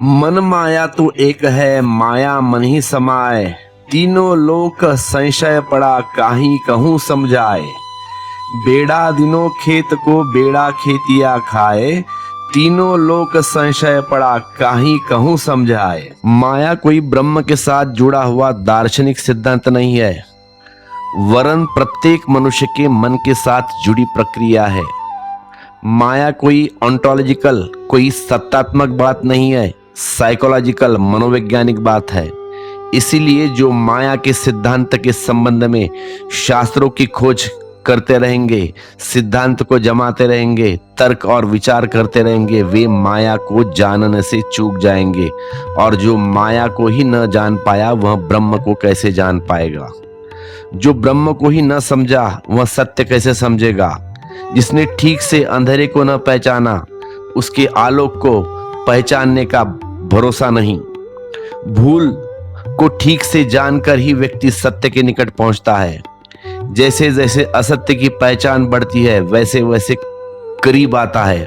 मन माया तो एक है, माया मन ही समाए। तीनों लोक संशय पड़ा, काहीं कहूँ समझाए। बेड़ा दिनों खेत को, बेड़ा खेतिया खाए। तीनों लोक संशय पड़ा, काहीं कहूँ समझाए। माया कोई ब्रह्म के साथ जुड़ा हुआ दार्शनिक सिद्धांत नहीं है, वरन प्रत्येक मनुष्य के मन के साथ जुड़ी प्रक्रिया है। माया कोई ऑन्टोलॉजिकल, कोई सत्तात्मक बात नहीं है, साइकोलॉजिकल, मनोवैज्ञानिक बात है। इसीलिए जो माया के सिद्धांत के संबंध में शास्त्रों की खोज करते रहेंगे, सिद्धांत को जमाते रहेंगे, तर्क और विचार करते रहेंगे, वे माया को जानने से चूक जाएंगे। और जो माया को ही न जान पाया, वह ब्रह्म को कैसे जान पाएगा। जो ब्रह्म को ही न समझा, वह सत्य कैसे समझेगा। जिसने ठीक से अंधेरे को न पहचाना, उसके आलोक को पहचानने का भरोसा नहीं। भूल को ठीक से जानकर ही व्यक्ति सत्य के निकट पहुंचता है। जैसे जैसे असत्य की पहचान बढ़ती है, वैसे वैसे करीब आता है।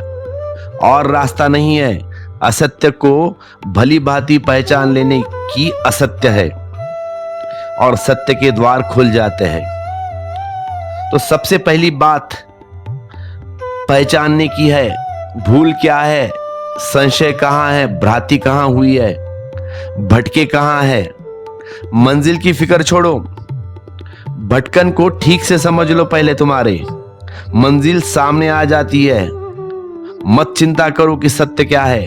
और रास्ता नहीं है, असत्य को भली भांति पहचान लेने की असत्य है, और सत्य के द्वार खुल जाते हैं। तो सबसे पहली बात पहचानने की है, भूल क्या है, संशय कहाँ है, भ्रांति कहाँ हुई है, भटके कहाँ है। मंजिल की फिक्र छोड़ो, भटकन को ठीक से समझ लो। पहले तुम्हारे मंजिल सामने आ जाती है। मत चिंता करो कि सत्य क्या है,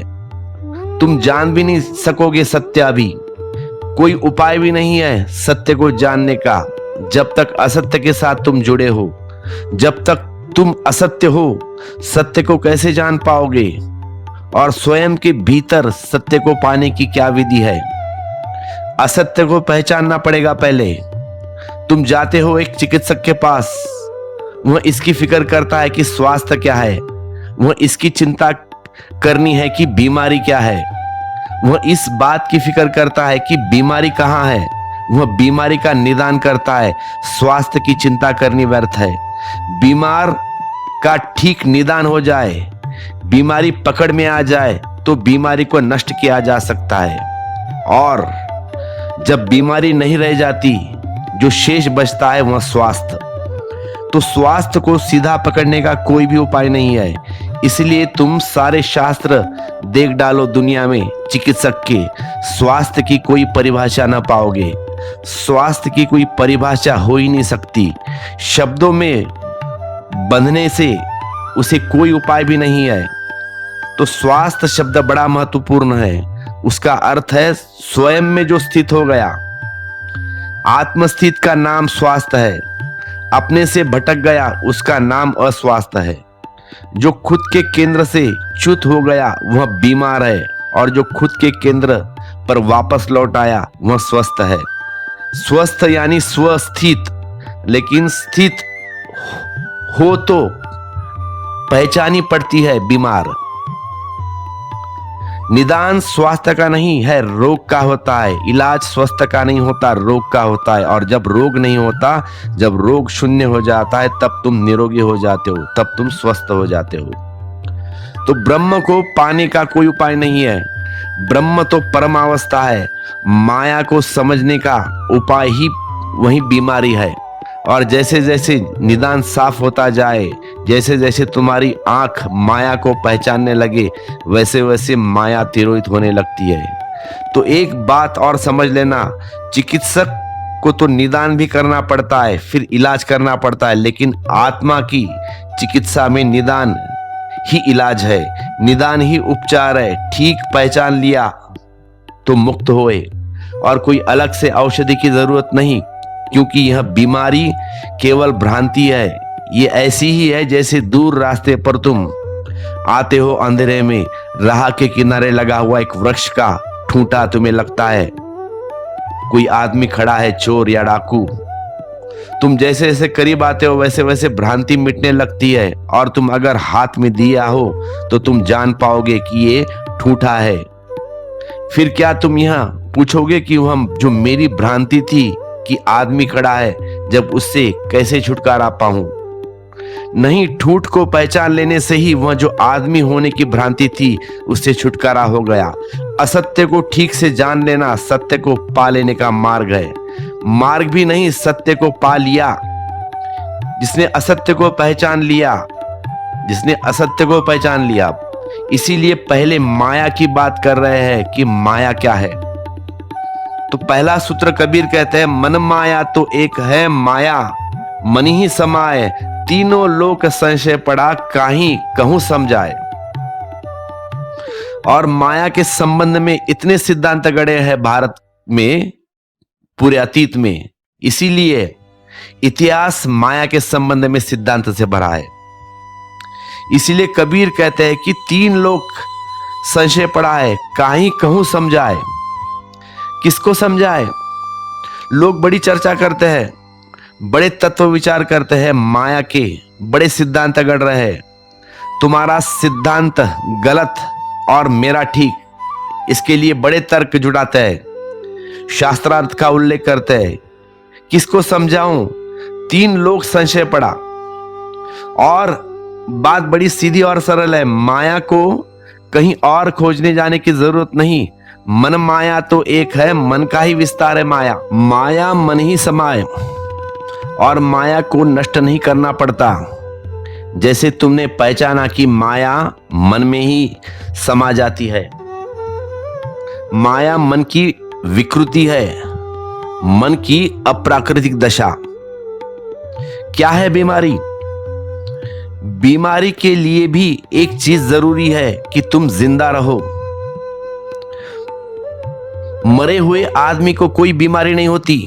तुम जान भी नहीं सकोगे सत्य। अभी कोई उपाय भी नहीं है सत्य को जानने का, जब तक असत्य के साथ तुम जुड़े हो। जब तक तुम असत्य हो, सत्य को कैसे जान पाओगे। और स्वयं के भीतर सत्य को पाने की क्या विधि है। असत्य को पहचानना पड़ेगा पहले। तुम जाते हो एक चिकित्सक के पास, वह इसकी फिक्र करता है कि स्वास्थ्य क्या है, वह इसकी चिंता करनी है कि बीमारी क्या है। वह इस बात की फिक्र करता है कि बीमारी कहाँ है, वह बीमारी का निदान करता है। स्वास्थ्य की चिंता करनी व्यर्थ है। बीमार का ठीक निदान हो जाए, बीमारी पकड़ में आ जाए, तो बीमारी को नष्ट किया जा सकता है। और जब बीमारी नहीं रह जाती, जो शेष बचता है वह स्वास्थ्य। तो स्वास्थ्य को सीधा पकड़ने का कोई भी उपाय नहीं है। इसलिए तुम सारे शास्त्र देख डालो दुनिया में, चिकित्सक के स्वास्थ्य की कोई परिभाषा ना पाओगे। स्वास्थ्य की कोई परिभाषा हो ही नहीं सकती। शब्दों में बंधने से उसे कोई उपाय भी नहीं है। तो स्वास्थ्य शब्द बड़ा महत्वपूर्ण है। उसका अर्थ है स्वयं में जो स्थित हो गया। आत्मस्थित का नाम स्वास्थ्य है। अपने से भटक गया, उसका नाम अस्वास्थ्य है। जो खुद के केंद्र से च्युत हो गया, वह बीमार है। और जो खुद के केंद्र पर वापस लौट आया, वह स्वस्थ है। स्वस्थ यानी स्वस्थित। लेकिन स्थित हो तो पहचानी पड़ती है बीमार। निदान स्वास्थ्य का नहीं है, रोग का होता है। इलाज स्वास्थ्य का नहीं होता, रोग का होता है। और जब रोग नहीं होता, जब रोग शून्य हो जाता है, तब तुम निरोगी हो जाते हो, तब तुम स्वस्थ हो जाते हो। तो ब्रह्म को पाने का कोई उपाय नहीं है। ब्रह्म तो परमावस्था है। माया को समझने का उपाय ही वही बीमारी है। और जैसे जैसे निदान साफ होता जाए, जैसे जैसे तुम्हारी आंख माया को पहचानने लगे, वैसे वैसे माया तिरोहित होने लगती है। तो एक बात और समझ लेना, चिकित्सक को तो निदान भी करना पड़ता है, फिर इलाज करना पड़ता है। लेकिन आत्मा की चिकित्सा में निदान ही इलाज है, निदान ही उपचार है। ठीक पहचान लिया तो मुक्त होए, और कोई अलग से औषधि की जरूरत नहीं। क्योंकि यह बीमारी केवल भ्रांति है। ये ऐसी ही है जैसे दूर रास्ते पर तुम आते हो, अंधेरे में राह के किनारे लगा हुआ एक वृक्ष का ठूंठा तुम्हें लगता है कोई आदमी खड़ा है, चोर या डाकू। तुम जैसे जैसे करीब आते हो, वैसे वैसे भ्रांति मिटने लगती है। और तुम अगर हाथ में दिया हो तो तुम जान पाओगे कि ये ठूंठा है। फिर क्या तुम यह पूछोगे कि वह जो मेरी भ्रांति थी कि आदमी खड़ा है, जब उससे कैसे छुटकारा पाऊं। नहीं, ठूठ को पहचान लेने से ही वह जो आदमी होने की भ्रांति थी, उससे छुटकारा हो गया। असत्य को ठीक से जान लेना सत्य को पा लेने का मार्ग है। मार्ग भी नहीं, सत्य को पा लिया। जिसने असत्य को पहचान लिया, जिसने असत्य को पहचान लिया, इसीलिए पहले माया की बात कर रहे हैं कि माया क्या है। तो पहला सूत्र कबीर कहते हैं, मन माया तो एक है माया, मन ही समाए, तीनों लोक संशय पड़ा, काहीं कहूं समझाए। और माया के संबंध में इतने सिद्धांत गढ़े हैं भारत में, पूरे अतीत में, इसीलिए इतिहास माया के संबंध में सिद्धांत से भरा है। इसीलिए कबीर कहते हैं कि तीन लोक संशय पड़ा है, काहीं कहूं समझाए। किसको समझाए? लोग बड़ी चर्चा करते हैं, बड़े तत्व विचार करते हैं, माया के बड़े सिद्धांत गढ़ रहे हैं। तुम्हारा सिद्धांत गलत और मेरा ठीक, इसके लिए बड़े तर्क जुटाते हैं, शास्त्रार्थ का उल्लेख करते हैं। किसको समझाऊं? तीन लोग संशय पड़ा। और बात बड़ी सीधी और सरल है, माया को कहीं और खोजने जाने की जरूरत नहीं। मन माया तो एक है, मन का ही विस्तार है माया। माया मन ही समाए, और माया को नष्ट नहीं करना पड़ता। जैसे तुमने पहचाना कि माया मन में ही समा जाती है। माया मन की विकृति है, मन की अप्राकृतिक दशा। क्या है बीमारी? बीमारी के लिए भी एक चीज जरूरी है कि तुम जिंदा रहो। मरे हुए आदमी को कोई बीमारी नहीं होती।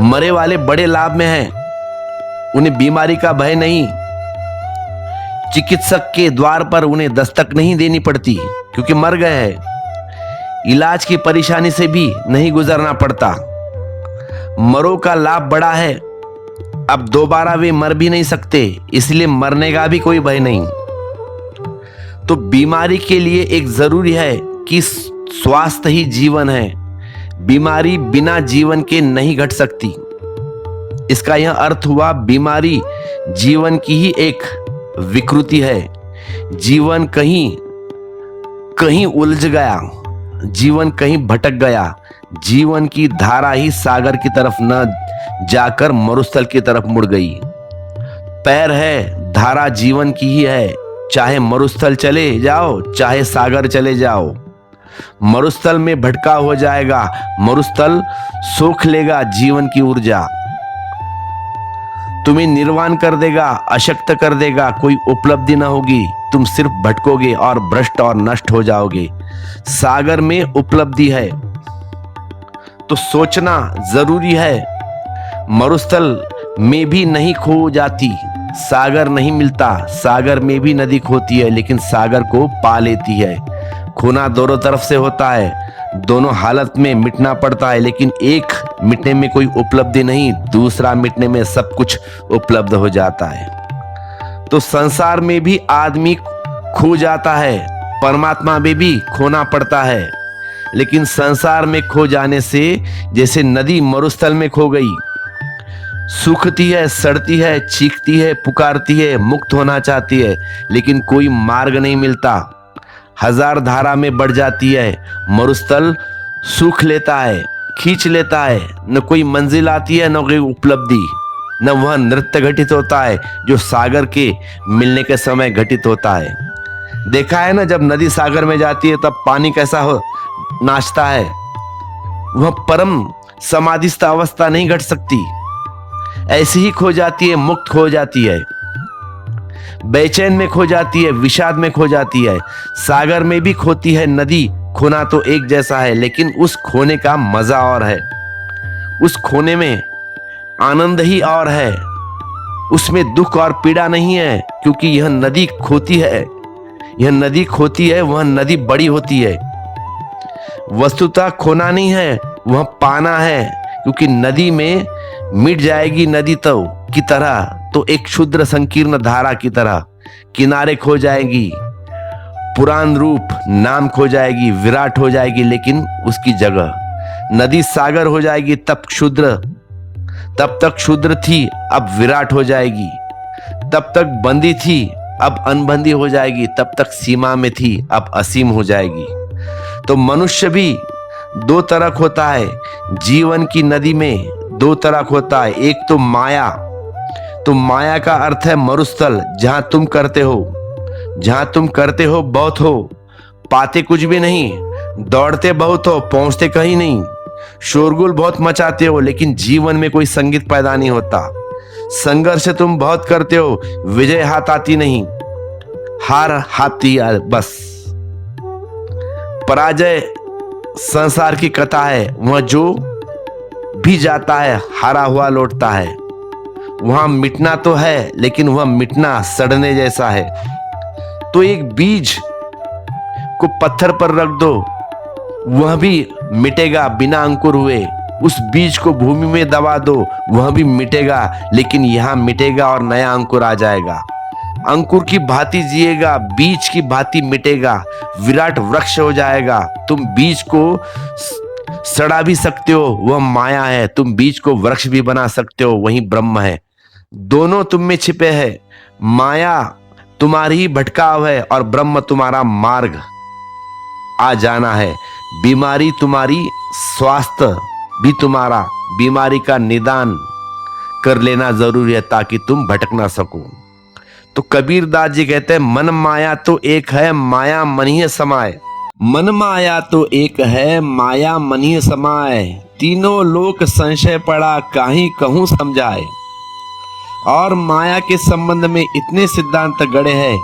मरे वाले बड़े लाभ में हैं, उन्हें बीमारी का भय नहीं। चिकित्सक के द्वार पर उन्हें दस्तक नहीं देनी पड़ती क्योंकि मर गए हैं। इलाज की परेशानी से भी नहीं गुजरना पड़ता। मरो का लाभ बड़ा है, अब दोबारा वे मर भी नहीं सकते, इसलिए मरने का भी कोई भय नहीं। तो बीमारी के लिए एक जरूरी है कि स्वास्थ्य ही जीवन है। बीमारी बिना जीवन के नहीं घट सकती। इसका यह अर्थ हुआ, बीमारी जीवन की ही एक विकृति है। जीवन कहीं कहीं उलझ गया, जीवन कहीं भटक गया, जीवन की धारा ही सागर की तरफ न जाकर मरुस्थल की तरफ मुड़ गई। पैर है, धारा जीवन की ही है, चाहे मरुस्थल चले जाओ, चाहे सागर चले जाओ। मरुस्थल में भटका हो जाएगा, मरुस्थल सोख लेगा जीवन की ऊर्जा, तुम्हें निर्वाण कर देगा, अशक्त कर देगा, कोई उपलब्धि ना होगी, तुम सिर्फ भटकोगे और भ्रष्ट और नष्ट हो जाओगे। सागर में उपलब्धि है, तो सोचना जरूरी है। मरुस्थल में भी नहीं खो जाती, सागर नहीं मिलता, सागर में भी नदी खोती है, लेकिन सागर को पा लेती है। खोना दोनों तरफ से होता है, दोनों हालत में मिटना पड़ता है, लेकिन एक मिटने में कोई उपलब्धि नहीं, दूसरा मिटने में सब कुछ उपलब्ध हो जाता है। तो संसार में भी आदमी खो जाता है, परमात्मा में भी खोना पड़ता है। लेकिन संसार में खो जाने से जैसे नदी मरुस्थल में खो गई, सूखती है, सड़ती है, चीखती है, पुकारती है, मुक्त होना चाहती है, लेकिन कोई मार्ग नहीं मिलता। हजार धारा में बढ़ जाती है, मरुस्थल सूख लेता है, खींच लेता है, न कोई मंजिल आती है, न कोई उपलब्धि, न वह नृत्य घटित होता है जो सागर के मिलने के समय घटित होता है। देखा है ना, जब नदी सागर में जाती है तब पानी कैसा हो नाचता है। वह परम समाधिस्थ अवस्था नहीं घट सकती, ऐसी ही खो जाती है, मुक्त हो जाती है, बेचैन में खो जाती है, विषाद में खो जाती है। सागर में भी खोती है नदी, खोना तो एक जैसा है, लेकिन उस खोने का मजा और है, उस खोने में आनंद ही और है, उसमें दुख और पीड़ा नहीं है, क्योंकि यह नदी खोती है, यह नदी खोती है, वह नदी बड़ी होती है। वस्तुतः खोना नहीं है, वह पाना है, क्योंकि नदी में मिट जाएगी नदी तो की तरह, तो एक क्षुद्र संकीर्ण धारा की तरह किनारे खो जाएगी, पुराण रूप नाम खो जाएगी, विराट हो जाएगी, लेकिन उसकी जगह नदी सागर हो जाएगी। तब तक क्षुद्र थी, अब विराट हो जाएगी। तब तक बंदी थी, अब अनबंदी हो जाएगी, तब तक सीमा में थी, अब असीम हो जाएगी। तो मनुष्य भी दो तरफ होता है, जीवन की नदी में दो तरफ होता है। एक तो माया, तो माया का अर्थ है मरुस्थल, जहां तुम करते हो बहुत हो, पाते कुछ भी नहीं, दौड़ते बहुत हो, पहुंचते कहीं नहीं, शोरगुल बहुत मचाते हो, लेकिन जीवन में कोई संगीत पैदा नहीं होता। संघर्ष तुम बहुत करते हो, विजय हाथ आती नहीं, हार हाथी बस। पराजय संसार की कथा है, वह जो भी जाता है हारा हुआ लौटता है। वहां मिटना तो है, लेकिन वह मिटना सड़ने जैसा है। तो एक बीज को पत्थर पर रख दो, वह भी मिटेगा बिना अंकुर हुए। उस बीज को भूमि में दबा दो, वह भी मिटेगा, लेकिन यहां मिटेगा और नया अंकुर आ जाएगा। अंकुर की भांति जिएगा, बीज की भांति मिटेगा, विराट वृक्ष हो जाएगा। तुम बीज को सड़ा भी सकते हो, वह माया है। तुम बीज को वृक्ष भी बना सकते हो, वही ब्रह्म है। दोनों तुम में छिपे हैं। माया तुम्हारी ही भटकाव है और ब्रह्म तुम्हारा मार्ग आ जाना है। बीमारी तुम्हारी, स्वास्थ्य भी तुम्हारा, बीमारी का निदान कर लेना जरूरी है ताकि तुम भटक ना सको। तो कबीर दास जी कहते हैं, मन माया तो एक है, माया मनीय समाय। मन माया तो एक है, माया मनीय समाय। तीनों लोक संशय पड़ा, काहीं कहूं समझाए। और माया के संबंध में इतने सिद्धांत गढ़े हैं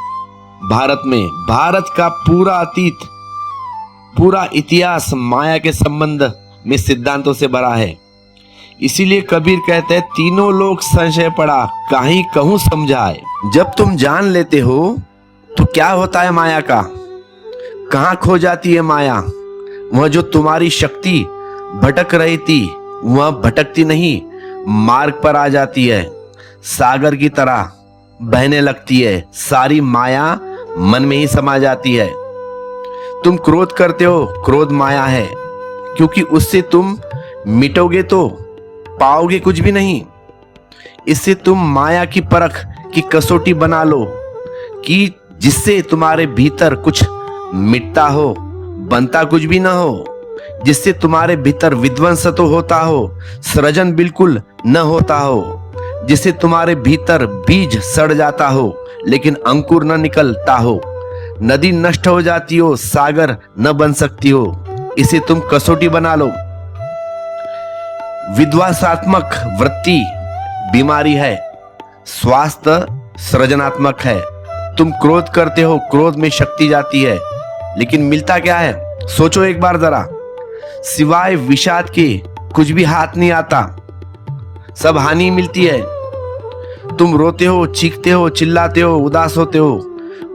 भारत में। भारत का पूरा अतीत, पूरा इतिहास माया के संबंध में सिद्धांतों से भरा है। इसीलिए कबीर कहते हैं, तीनों लोग संशय पड़ा, काहीं कहूं समझाए। जब तुम जान लेते हो तो क्या होता है माया का, कहां खो जाती है माया। वह जो तुम्हारी शक्ति भटक रही थी, वह भटकती नहीं, मार्ग पर आ जाती है, सागर की तरह बहने लगती है। सारी माया मन में ही समा जाती है। तुम क्रोध करते हो, क्रोध माया है, क्योंकि उससे तुम मिटोगे तो पाओगे कुछ भी नहीं। इससे तुम माया की परख की कसौटी बना लो कि जिससे तुम्हारे भीतर कुछ मिटता हो, बनता कुछ भी ना हो, जिससे तुम्हारे भीतर विध्वंस तो होता हो, सृजन बिल्कुल न होता हो, जिससे तुम्हारे भीतर बीज सड़ जाता हो लेकिन अंकुर न निकलता हो, नदी नष्ट हो जाती हो, सागर न बन सकती हो। इसे तुम कसौटी बना लो। विध्वंसात्मक वृत्ति बीमारी है, स्वास्थ्य सृजनात्मक है। तुम क्रोध करते हो, क्रोध में शक्ति जाती है, लेकिन मिलता क्या है? सोचो एक बार जरा, सिवाय विषाद के कुछ भी हाथ नहीं आता, सब हानि मिलती है। तुम रोते हो, चीखते हो, चिल्लाते हो, उदास होते हो।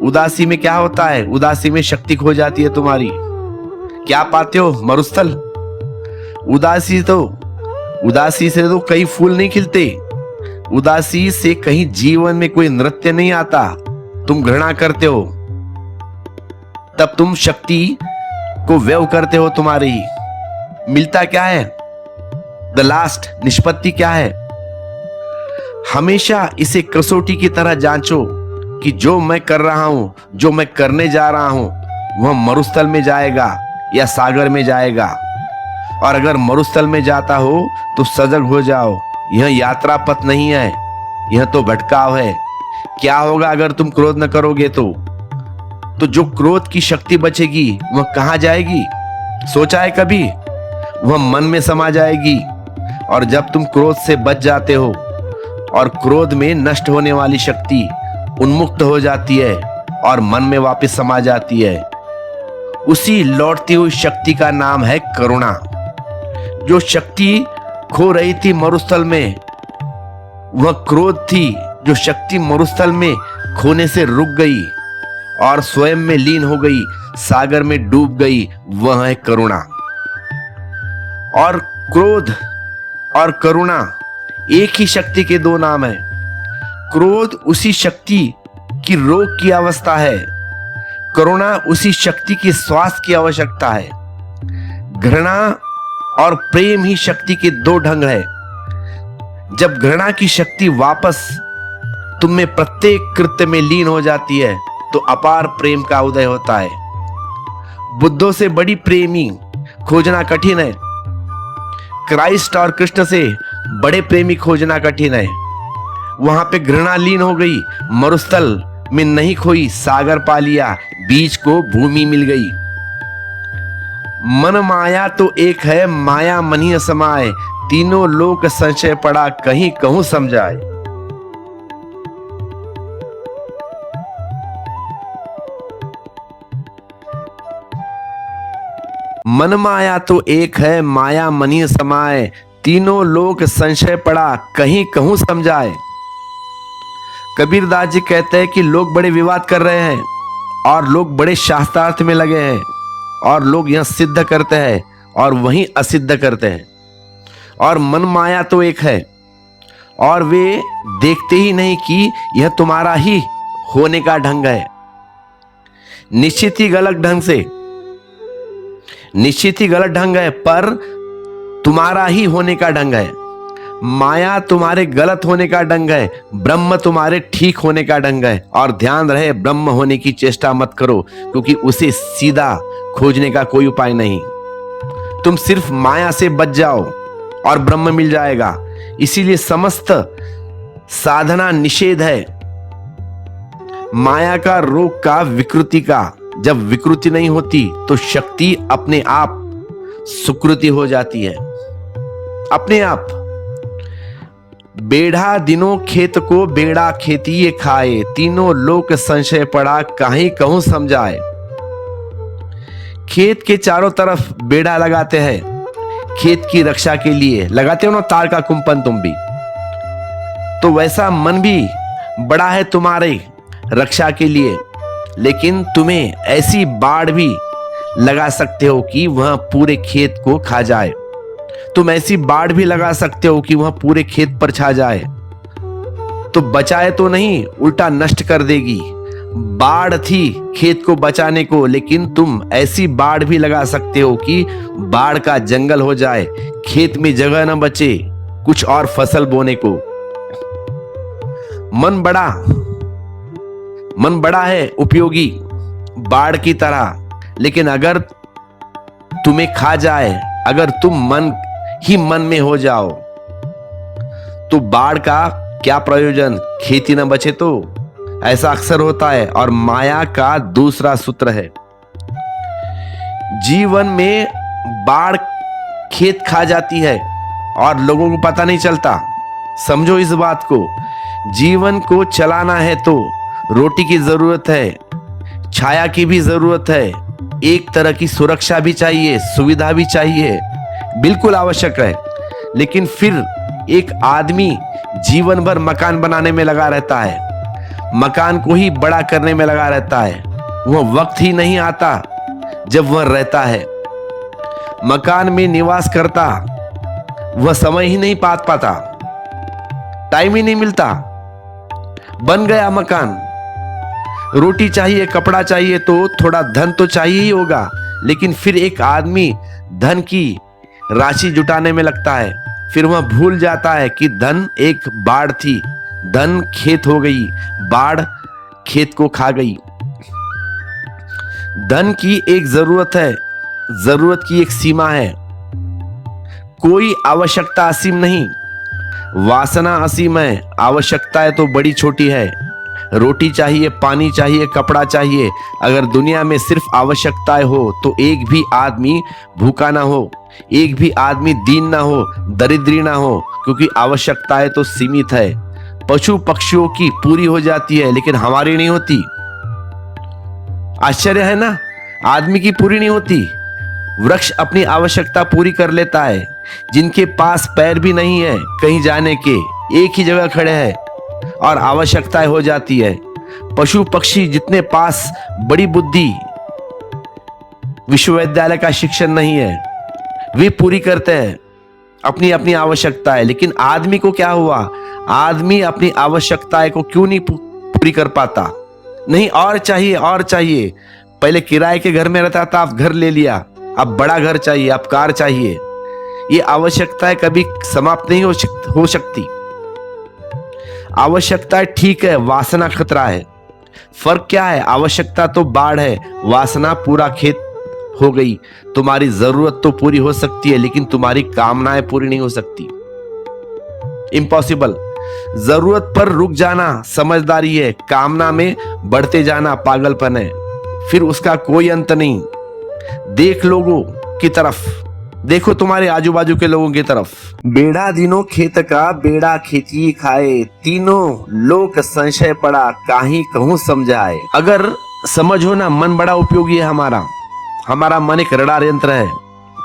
उदासी में क्या होता है? उदासी में शक्ति खो जाती है तुम्हारी। क्या पाते हो? मरुस्थल। उदासी से तो कई फूल नहीं खिलते, उदासी से कहीं जीवन में कोई नृत्य नहीं आता। तुम घृणा करते हो, तब तुम शक्ति को व्यय करते हो तुम्हारी। मिलता क्या है? द लास्ट निष्पत्ति क्या है? हमेशा इसे कसौटी की तरह जांचो कि जो मैं कर रहा हूं, जो मैं करने जा रहा हूं, वह मरुस्थल में जाएगा या सागर में जाएगा। और अगर मरुस्थल में जाता हो तो सजग हो जाओ, यह यात्रा पथ नहीं है, यह तो भटकाव है। क्या होगा अगर तुम क्रोध न करोगे तो जो क्रोध की शक्ति बचेगी वह कहां जाएगी? सोचा है कभी? वह मन में समा जाएगी। और जब तुम क्रोध से बच जाते हो और क्रोध में नष्ट होने वाली शक्ति उन्मुक्त हो जाती है और मन में वापस समा जाती है, उसी लौटती हुई शक्ति का नाम है करुणा। जो शक्ति खो रही थी मरुस्थल में, वह क्रोध थी। जो शक्ति मरुस्थल में खोने से रुक गई और स्वयं में लीन हो गई, सागर में डूब गई, वह है करुणा। और क्रोध और करुणा एक ही शक्ति के दो नाम हैं। क्रोध उसी शक्ति की रोग की अवस्था है, करुणा उसी शक्ति की स्वास्थ्य की आवश्यकता है। घृणा और प्रेम ही शक्ति के दो ढंग है। जब घृणा की शक्ति वापस तुम में प्रत्येक कृत्य में लीन हो जाती है तो अपार प्रेम का उदय होता है। बुद्धों से बड़ी प्रेमी खोजना कठिन है। क्राइस्ट और कृष्ण से बड़े प्रेमी खोजना कठिन है। वहां पे घृणा लीन हो गई, मरुस्थल में नहीं खोई, सागर पा लिया, बीज को भूमि मिल गई। मन माया तो एक है, माया मनी समाए, तीनों लोक संशय पड़ा, कहीं कहूं समझाए। मन माया तो एक है, माया मनी समाए, तीनों लोक संशय पड़ा, कहीं कहूं समझाए। कबीरदास जी कहते हैं कि लोग बड़े विवाद कर रहे हैं और लोग बड़े शास्त्रार्थ में लगे हैं और लोग यहां सिद्ध करते हैं और वहीं असिद्ध करते हैं। और मन माया तो एक है और वे देखते ही नहीं कि यह तुम्हारा ही होने का ढंग है। निश्चित ही गलत ढंग है, पर तुम्हारा ही होने का ढंग है। माया तुम्हारे गलत होने का ढंग है, ब्रह्म तुम्हारे ठीक होने का ढंग है। और ध्यान रहे, ब्रह्म होने की चेष्टा मत करो, क्योंकि उसे सीधा खोजने का कोई उपाय नहीं। तुम सिर्फ माया से बच जाओ और ब्रह्म मिल जाएगा। इसीलिए समस्त साधना निषेध है, माया का, रोग का, विकृति का। जब विकृति नहीं होती तो शक्ति अपने आप सुकृति हो जाती है, अपने आप। बेढ़ा दिनों खेत को, बेड़ा खेती ये खाए, तीनों लोक संशय पड़ा, काहे कहूं समझाए। खेत के चारों तरफ बेड़ा लगाते हैं, खेत की रक्षा के लिए लगाते हो ना, तार का कुंपन। तुम भी तो वैसा मन भी बड़ा है तुम्हारे रक्षा के लिए, लेकिन तुम्हें ऐसी बाढ़ भी लगा सकते हो कि वह पूरे खेत को खा जाए। तुम ऐसी बाढ़ भी लगा सकते हो कि वह पूरे खेत पर छा जाए। तो बचाए तो नहीं, उल्टा नष्ट कर देगी। बाढ़ थी खेत को बचाने को, लेकिन तुम ऐसी बाढ़ भी लगा सकते हो कि बाढ़ का जंगल हो जाए, खेत में जगह न बचे कुछ और फसल बोने को। मन बड़ा है, उपयोगी, बाढ़ की तरह, लेकिन अगर तुम्हें खा जाए, अगर तुम मन में हो जाओ तो बाढ़ का क्या प्रयोजन, खेती न बचे तो। ऐसा अक्सर होता है। और माया का दूसरा सूत्र है, जीवन में बाढ़ खेत खा जाती है और लोगों को पता नहीं चलता। समझो इस बात को, जीवन को चलाना है तो रोटी की जरूरत है, छाया की भी जरूरत है, एक तरह की सुरक्षा भी चाहिए, सुविधा भी चाहिए, बिल्कुल आवश्यक है। लेकिन फिर एक आदमी जीवन भर मकान बनाने में लगा रहता है, मकान को ही बड़ा करने में लगा रहता है। वह वक्त ही नहीं आता जब वह रहता है मकान में निवास करता, वह समय ही नहीं पाता, टाइम ही नहीं मिलता। बन गया मकान, रोटी चाहिए, कपड़ा चाहिए, तो थोड़ा धन तो चाहिए ही होगा। लेकिन फिर एक आदमी धन की राशि जुटाने में लगता है, फिर वह भूल जाता है कि धन एक बाढ़ थी, धन खेत हो गई, बाढ़ खेत को खा गई। धन की एक जरूरत है, जरूरत की एक सीमा है। कोई आवश्यकता असीम नहीं, वासना असीम है, आवश्यकताएं तो बड़ी छोटी है। रोटी चाहिए, पानी चाहिए, कपड़ा चाहिए। अगर दुनिया में सिर्फ आवश्यकताएं हो तो एक भी आदमी भूखा ना हो, एक भी आदमी दीन ना हो, दरिद्री ना हो, क्योंकि आवश्यकताएं तो सीमित है। पशु पक्षियों की पूरी हो जाती है, लेकिन हमारी नहीं होती। आश्चर्य है ना, आदमी की पूरी नहीं होती। वृक्ष अपनी आवश्यकता पूरी कर लेता है। जिनके पास पैर भी नहीं है कहीं जाने के, एक ही जगह खड़े हैं और आवश्यकताएं हो जाती है। पशु पक्षी जितने पास बड़ी बुद्धि, विश्वविद्यालय का शिक्षण नहीं है, वे पूरी करते हैं अपनी अपनी आवश्यकताएं। लेकिन आदमी को क्या हुआ, आदमी अपनी आवश्यकताएं को क्यों नहीं पूरी कर पाता? नहीं, और चाहिए और चाहिए। पहले किराए के घर में रहता था, अब घर ले लिया, अब बड़ा घर चाहिए, अब कार चाहिए। ये आवश्यकताएं कभी समाप्त नहीं हो सकती। आवश्यकता ठीक है, वासना खतरा है। फर्क क्या है? आवश्यकता तो बाढ़ है, वासना पूरा खेत हो गई। तुम्हारी जरूरत तो पूरी हो सकती है, लेकिन तुम्हारी कामनाएं पूरी नहीं हो सकती। इम्पॉसिबल। जरूरत पर रुक जाना समझदारी है, कामना में बढ़ते जाना पागलपन है। फिर उसका कोई अंत नहीं। देख लोगों की तरफ, देखो तुम्हारे आजू बाजू के लोगों की तरफ। बेड़ा दिनों खेत का, बेड़ा खेती खाए, तीनों लोक संशय पड़ा, काहीं कहूं समझाए। अगर समझो ना, मन बड़ा उपयोगी है हमारा मन एक रडार यंत्र है।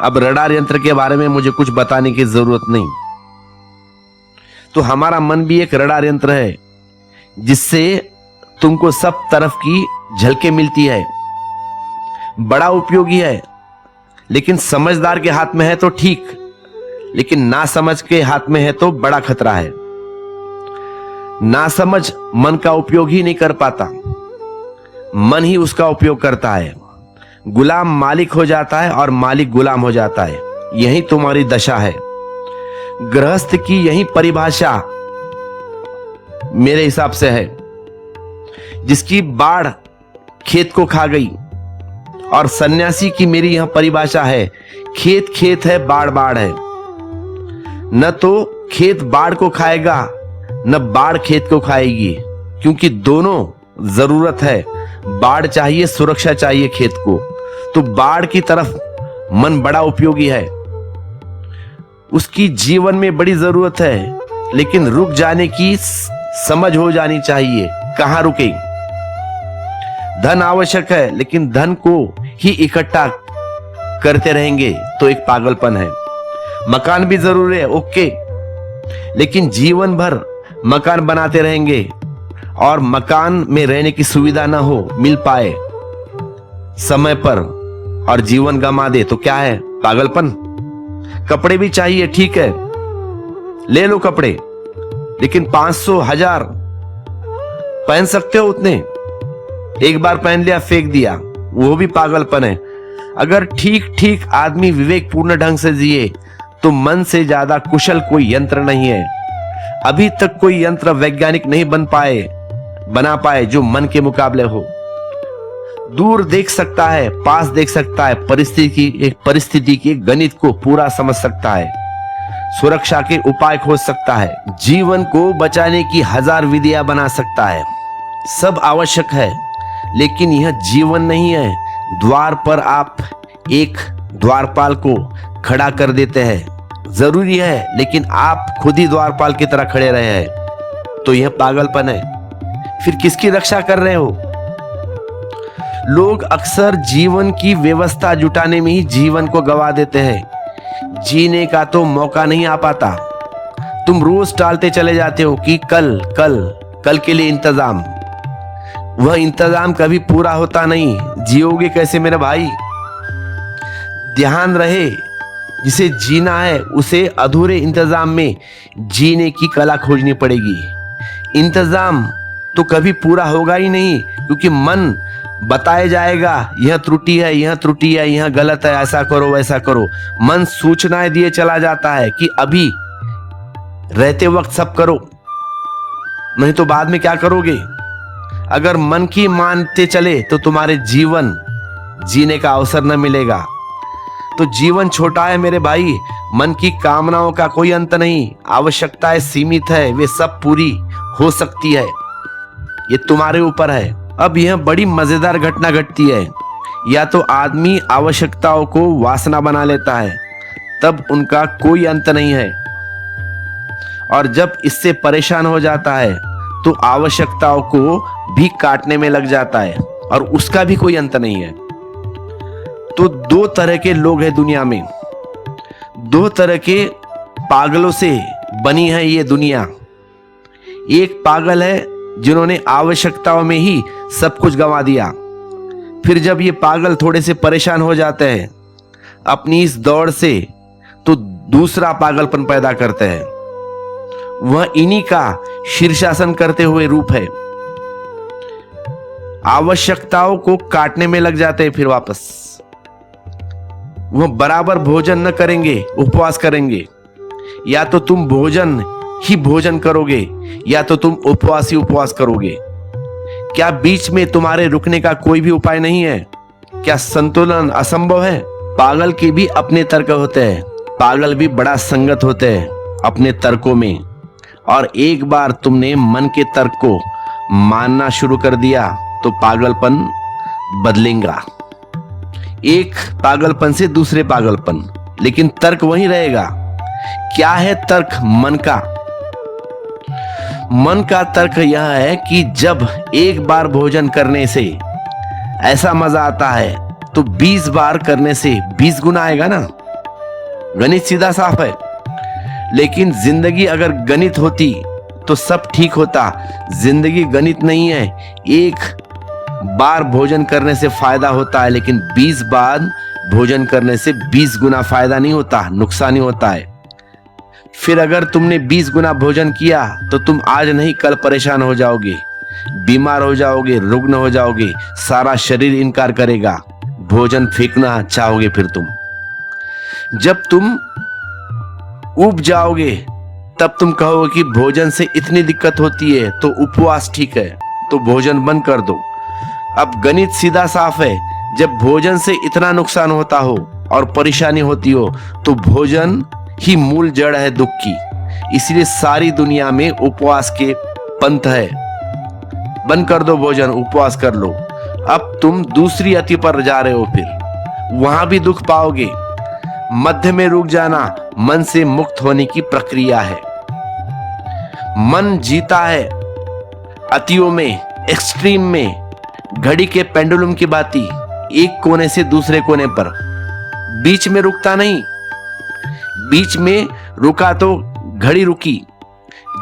अब रडार यंत्र के बारे में मुझे कुछ बताने की जरूरत नहीं। तो हमारा मन भी एक रडार यंत्र है, जिससे तुमको सब तरफ की झलकें मिलती है। बड़ा उपयोगी है, लेकिन समझदार के हाथ में है तो ठीक, लेकिन नासमझ के हाथ में है तो बड़ा खतरा है। नासमझ मन का उपयोग ही नहीं कर पाता, मन ही उसका उपयोग करता है। गुलाम मालिक हो जाता है और मालिक गुलाम हो जाता है। यही तुम्हारी दशा है। गृहस्थ की यही परिभाषा मेरे हिसाब से है। जिसकी बाढ़ खेत को खा गई, और सन्यासी की मेरी यह परिभाषा है, खेत खेत है, बाढ़ बाढ़ है। न तो खेत बाढ़ को खाएगा, न बाढ़ खेत को खाएगी, क्योंकि दोनों जरूरत है। बाढ़ चाहिए, सुरक्षा चाहिए खेत को। तो बाढ़ की तरफ मन बड़ा उपयोगी है, उसकी जीवन में बड़ी जरूरत है, लेकिन रुक जाने की समझ हो जानी चाहिए। कहां रुके? धन आवश्यक है, लेकिन धन को ही इकट्ठा करते रहेंगे तो एक पागलपन है। मकान भी जरूरी है, ओके, लेकिन जीवन भर मकान बनाते रहेंगे और मकान में रहने की सुविधा ना हो, मिल पाए समय पर, और जीवन गंवा दे तो क्या है? पागलपन। कपड़े भी चाहिए, ठीक है, ले लो कपड़े, लेकिन 500 1000 पहन सकते हो उतने। एक बार पहन लिया फेंक दिया, वो भी पागलपन है। अगर ठीक ठीक आदमी विवेकपूर्ण ढंग से जिए तो मन से ज्यादा कुशल कोई यंत्र नहीं है। अभी तक कोई यंत्र वैज्ञानिक नहीं बना पाए जो मन के मुकाबले हो। दूर देख सकता है, पास देख सकता है, परिस्थिति की गणित को पूरा समझ सकता है, सुरक्षा के उपाय खोज सकता है, जीवन को बचाने की 1000 विधियां बना सकता है। सब आवश्यक है, लेकिन यह जीवन नहीं है। द्वार पर आप एक द्वारपाल को खड़ा कर देते हैं, जरूरी है, लेकिन आप खुद ही द्वारपाल की तरह खड़े रहे हैं, तो यह पागलपन है। फिर किसकी रक्षा कर रहे हो? लोग अक्सर जीवन की व्यवस्था जुटाने में ही जीवन को गवा देते हैं। जीने का तो मौका नहीं आ पाता। तुम रोज टालते चले जाते हो कि कल कल कल के लिए इंतजाम। वह इंतजाम कभी पूरा होता नहीं। जियोगे कैसे मेरे भाई? ध्यान रहे, जिसे जीना है उसे अधूरे इंतजाम में जीने की कला खोजनी पड़ेगी। इंतजाम तो कभी पूरा होगा ही नहीं, क्योंकि मन बताया जाएगा यह त्रुटि है, यह त्रुटि है, यह गलत है, ऐसा करो वैसा करो। मन सूचनाएं दिए चला जाता है कि अभी रहते वक्त सब करो, नहीं तो बाद में क्या करोगे। अगर मन की मानते चले तो तुम्हारे जीवन जीने का अवसर न मिलेगा। तो जीवन छोटा है मेरे भाई, मन की कामनाओं का कोई अंत नहीं, आवश्यकताएं सीमित है, वे सब पूरी हो सकती है, ये तुम्हारे ऊपर है। अब यह बड़ी मजेदार घटना घटती है। या तो आदमी आवश्यकताओं को वासना बना लेता है, तब उनका कोई अंत नहीं है, और जब इससे परेशान हो जाता है तो आवश्यकताओं को भी काटने में लग जाता है, और उसका भी कोई अंत नहीं है। तो 2 तरह के लोग हैं दुनिया में, 2 तरह के पागलों से बनी है ये दुनिया। एक पागल है जिन्होंने आवश्यकताओं में ही सब कुछ गंवा दिया। फिर जब ये पागल थोड़े से परेशान हो जाते हैं अपनी इस दौड़ से, तो दूसरा पागलपन पैदा करते हैं। वह इन्हीं का शीर्षासन करते हुए रूप है। आवश्यकताओं को काटने में लग जाते हैं। फिर वापस वह बराबर भोजन न करेंगे, उपवास करेंगे। या तो तुम भोजन ही भोजन करोगे या तो तुम उपवास ही उपवास करोगे? क्या बीच में तुम्हारे रुकने का कोई भी उपाय नहीं है? क्या संतुलन असंभव है? पागल के भी अपने तर्क होते हैं, पागल भी बड़ा संगत होते हैं अपने तर्कों में। और एक बार तुमने मन के तर्क को मानना शुरू कर दिया तो पागलपन बदलेगा, एक पागलपन से दूसरे पागलपन, लेकिन तर्क वही रहेगा। क्या है तर्क मन का? मन का तर्क यह है कि जब एक बार भोजन करने से ऐसा मजा आता है तो 20 बार करने से 20 गुना आएगा ना। गणित सीधा साफ है। लेकिन जिंदगी अगर गणित होती तो सब ठीक होता। जिंदगी गणित नहीं है। एक बार भोजन करने से फायदा होता है, लेकिन 20 बार भोजन करने से 20 गुना फायदा नहीं होता, नुकसान ही होता है। फिर अगर तुमने 20 गुना भोजन किया तो तुम आज नहीं कल परेशान हो जाओगे, बीमार हो जाओगे, रुग्ण हो जाओगे, सारा शरीर इनकार करेगा, भोजन फेंकना चाहोगे। फिर तुम जब तुम उब जाओगे तब तुम कहोगे कि भोजन से इतनी दिक्कत होती है तो उपवास ठीक है, तो भोजन बंद कर दो। अब गणित सीधा साफ है। जब भोजन से इतना नुकसान होता हो और परेशानी होती हो तो भोजन ही मूल जड़ है दुख की। इसलिए सारी दुनिया में उपवास के पंथ है। बंद कर दो भोजन, उपवास कर लो। अब तुम दूसरी अति पर जा रहे हो, फिर वहां भी दुख पाओगे। मध्य में रुक जाना मन से मुक्त होने की प्रक्रिया है। मन जीता है अतियों में, एक्सट्रीम में, घड़ी के पेंडुलम की भांति, एक कोने से दूसरे कोने पर। बीच में रुकता नहीं। बीच में रुका तो घड़ी रुकी।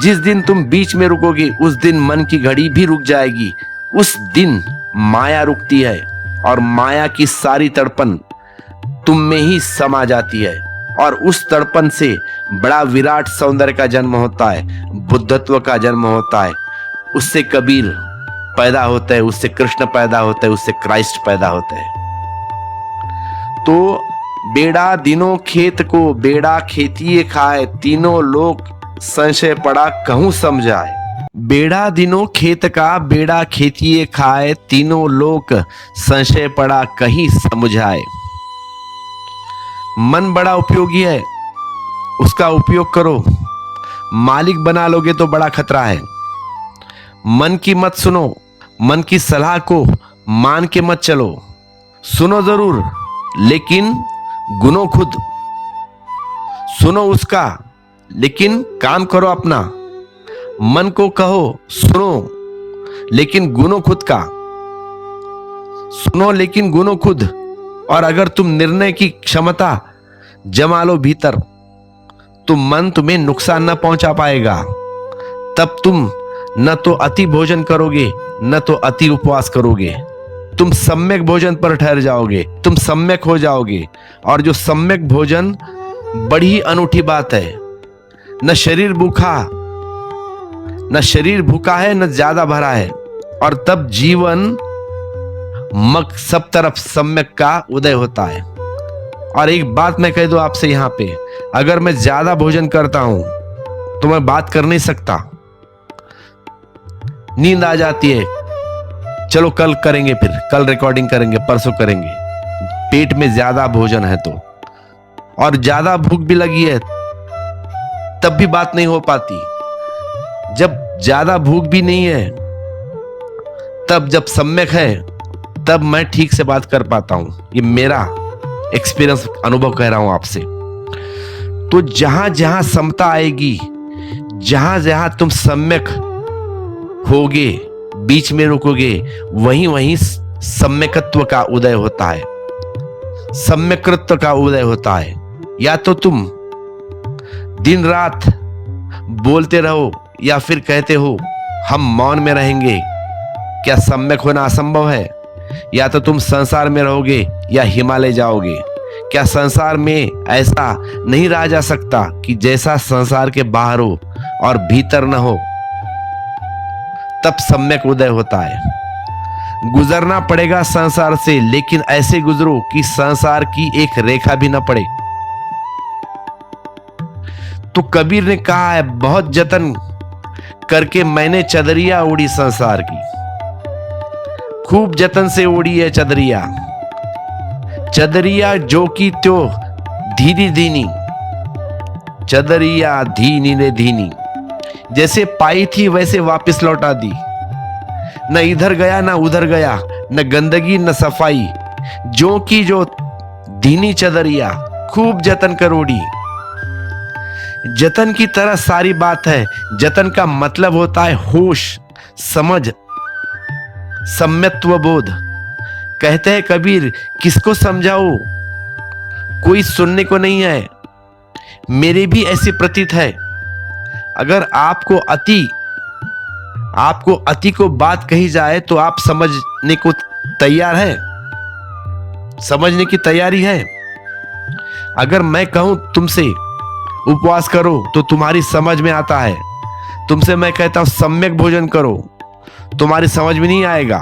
जिस दिन तुम बीच में रुकोगे उस दिन मन की घड़ी भी रुक जाएगी। उस दिन माया रुकती है और माया की सारी तड़पन तुम में ही समा जाती है। और उस तड़पन से बड़ा विराट सौंदर्य का जन्म होता है, बुद्धत्व का जन्म होता है। उससे कबीर पैदा होता है, उससे कृष्ण पैदा होता है, उससे क्राइस्ट पैदा होता है। तो बेड़ा दिनों खेत को, बेड़ा खेतिए खाए, तीनों लोग संशय पड़ा कहूं समझाए। बेड़ा दिनों खेत का, बेड़ा खेतिए खाए, तीनों लोग संशय पड़ा कहीं समझाए। मन बड़ा उपयोगी है, उसका उपयोग करो। मालिक बना लोगे तो बड़ा खतरा है। मन की मत सुनो, मन की सलाह को मान के मत चलो। सुनो जरूर, लेकिन गुनो खुद। सुनो उसका, लेकिन काम करो अपना। मन को कहो सुनो, लेकिन गुनो खुद का। सुनो लेकिन गुनो खुद। और अगर तुम निर्णय की क्षमता जमा लो भीतर तो मन तुम्हें नुकसान न पहुंचा पाएगा। तब तुम न तो अति भोजन करोगे न तो अति उपवास करोगे। तुम सम्यक भोजन पर ठहर जाओगे, तुम सम्यक हो जाओगे। और जो सम्यक भोजन बड़ी ही अनूठी बात है। न शरीर भूखा है न ज्यादा भरा है। और तब जीवन मग सब तरफ सम्यक का उदय होता है। और एक बात मैं कह दूं आपसे यहां पे, अगर मैं ज्यादा भोजन करता हूं तो मैं बात कर नहीं सकता, नींद आ जाती है। चलो कल करेंगे, फिर कल रिकॉर्डिंग करेंगे, परसों करेंगे। पेट में ज्यादा भोजन है तो, और ज्यादा भूख भी लगी है तब भी बात नहीं हो पाती। जब ज्यादा भूख भी नहीं है तब, जब सम्यक है तब मैं ठीक से बात कर पाता हूं। ये मेरा एक्सपीरियंस, अनुभव कह रहा हूं आपसे। तो जहां जहां समता आएगी, जहां जहां तुम सम्यक होगे, बीच में रुकोगे, वहीं वहीं सम्यकत्व का उदय होता है, सम्यकृत्व का उदय होता है। या तो तुम दिन रात बोलते रहो या फिर कहते हो हम मौन में रहेंगे, क्या सम्यक होना असंभव है? या तो तुम संसार में रहोगे या हिमालय जाओगे। क्या संसार में ऐसा नहीं रहा जा सकता कि जैसा संसार के बाहर हो और भीतर न हो? तब सम्यक उदय होता है। गुजरना पड़ेगा संसार से, लेकिन ऐसे गुजरो कि संसार की एक रेखा भी न पड़े। तो कबीर ने कहा है, बहुत जतन करके मैंने चदरिया ओढ़ी संसार की, खूब जतन से ओढ़ी है चदरिया, चदरिया जो की त्यो धीनी धीनी, चदरिया धीनी ने धीनी, जैसे पाई थी वैसे वापस लौटा दी, न इधर गया न उधर गया, न गंदगी न सफाई, जो की जो धीनी चदरिया खूब जतन कर ओढ़ी। जतन की तरह सारी बात है। जतन का मतलब होता है होश, समझ, सम्यत्व बोध। कहते हैं कबीर, किसको समझाओ, कोई सुनने को नहीं है। मेरे भी ऐसे प्रतीत है। अगर आपको अति को बात कही जाए तो आप समझने को तैयार है, समझने की तैयारी है। अगर मैं कहूं तुमसे उपवास करो तो तुम्हारी समझ में आता है। तुमसे मैं कहता हूं सम्यक भोजन करो, तुम्हारी समझ में नहीं आएगा।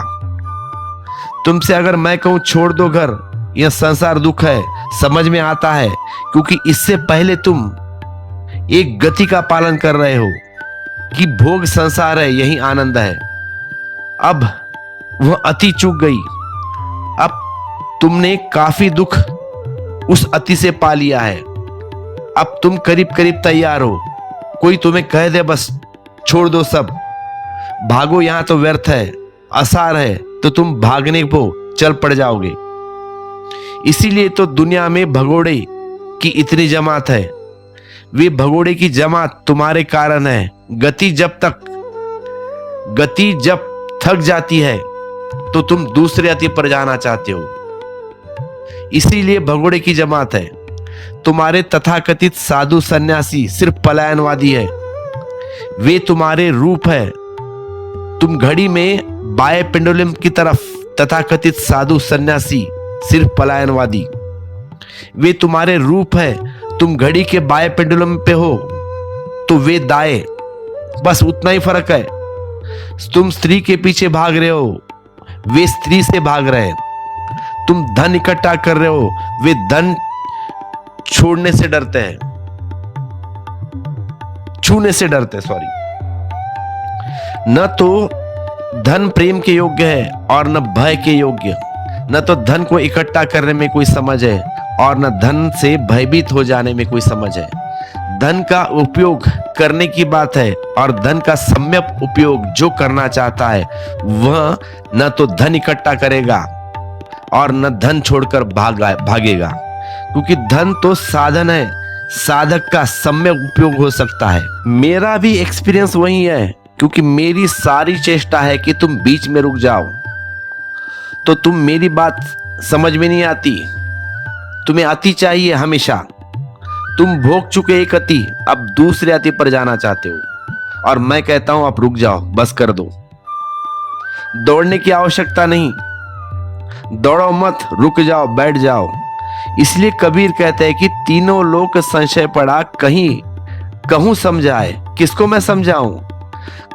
तुमसे अगर मैं कहूं छोड़ दो घर, यह संसार दुख है, समझ में आता है, क्योंकि इससे पहले तुम एक गति का पालन कर रहे हो कि भोग संसार है, यही आनंद है। अब वह अति चूक गई। अब तुमने काफी दुख उस अति से पा लिया है। अब तुम करीब करीब तैयार हो। कोई तुम्हें कह दे बस छोड़ दो सब, भागो, यहां तो व्यर्थ है, आसार है, तो तुम भागने को चल पड़ जाओगे। इसीलिए तो दुनिया में भगोड़े की इतनी जमात है। वे भगोड़े की जमात तुम्हारे कारण है। गति जब थक जाती है तो तुम दूसरे अति पर जाना चाहते हो, इसीलिए भगोड़े की जमात है। तुम्हारे तथाकथित साधु सन्यासी सिर्फ पलायनवादी है। वे तुम्हारे रूप है। तुम घड़ी में बाएं पेंडुलम की तरफ, तथाकथित साधु सन्यासी सिर्फ पलायनवादी। वे तुम्हारे रूप है। तुम घड़ी के बाएं पेंडुलम पे हो तो वे दाएं, बस उतना ही फर्क है। तुम स्त्री के पीछे भाग रहे हो, वे स्त्री से भाग रहे हैं। तुम धन इकट्ठा कर रहे हो, वे धन छोड़ने से डरते हैं, छूने से डरते हैं, सॉरी। न तो धन प्रेम के योग्य है और न भय के योग्य। न तो धन को इकट्ठा करने में कोई समझ है और न धन से भयभीत हो जाने में कोई समझ है। धन का उपयोग करने की बात है और धन का सम्यक उपयोग जो करना चाहता है वह न तो धन इकट्ठा करेगा और न धन छोड़कर भागेगा, क्योंकि धन तो साधन है, साधक का सम्यक उपयोग हो सकता है। मेरा भी एक्सपीरियंस वही है, क्योंकि मेरी सारी चेष्टा है कि तुम बीच में रुक जाओ, तो तुम मेरी बात समझ में नहीं आती। तुम्हें अति चाहिए हमेशा। तुम भोग चुके एक अति, अब दूसरे अति पर जाना चाहते हो, और मैं कहता हूं अब रुक जाओ, बस कर दो। दौड़ने की आवश्यकता नहीं, दौड़ो मत, रुक जाओ, बैठ जाओ। इसलिए कबीर कहते हैं कि तीनों लोक संशय पड़ा, कहीं कहूं समझाए, किसको मैं समझाऊं।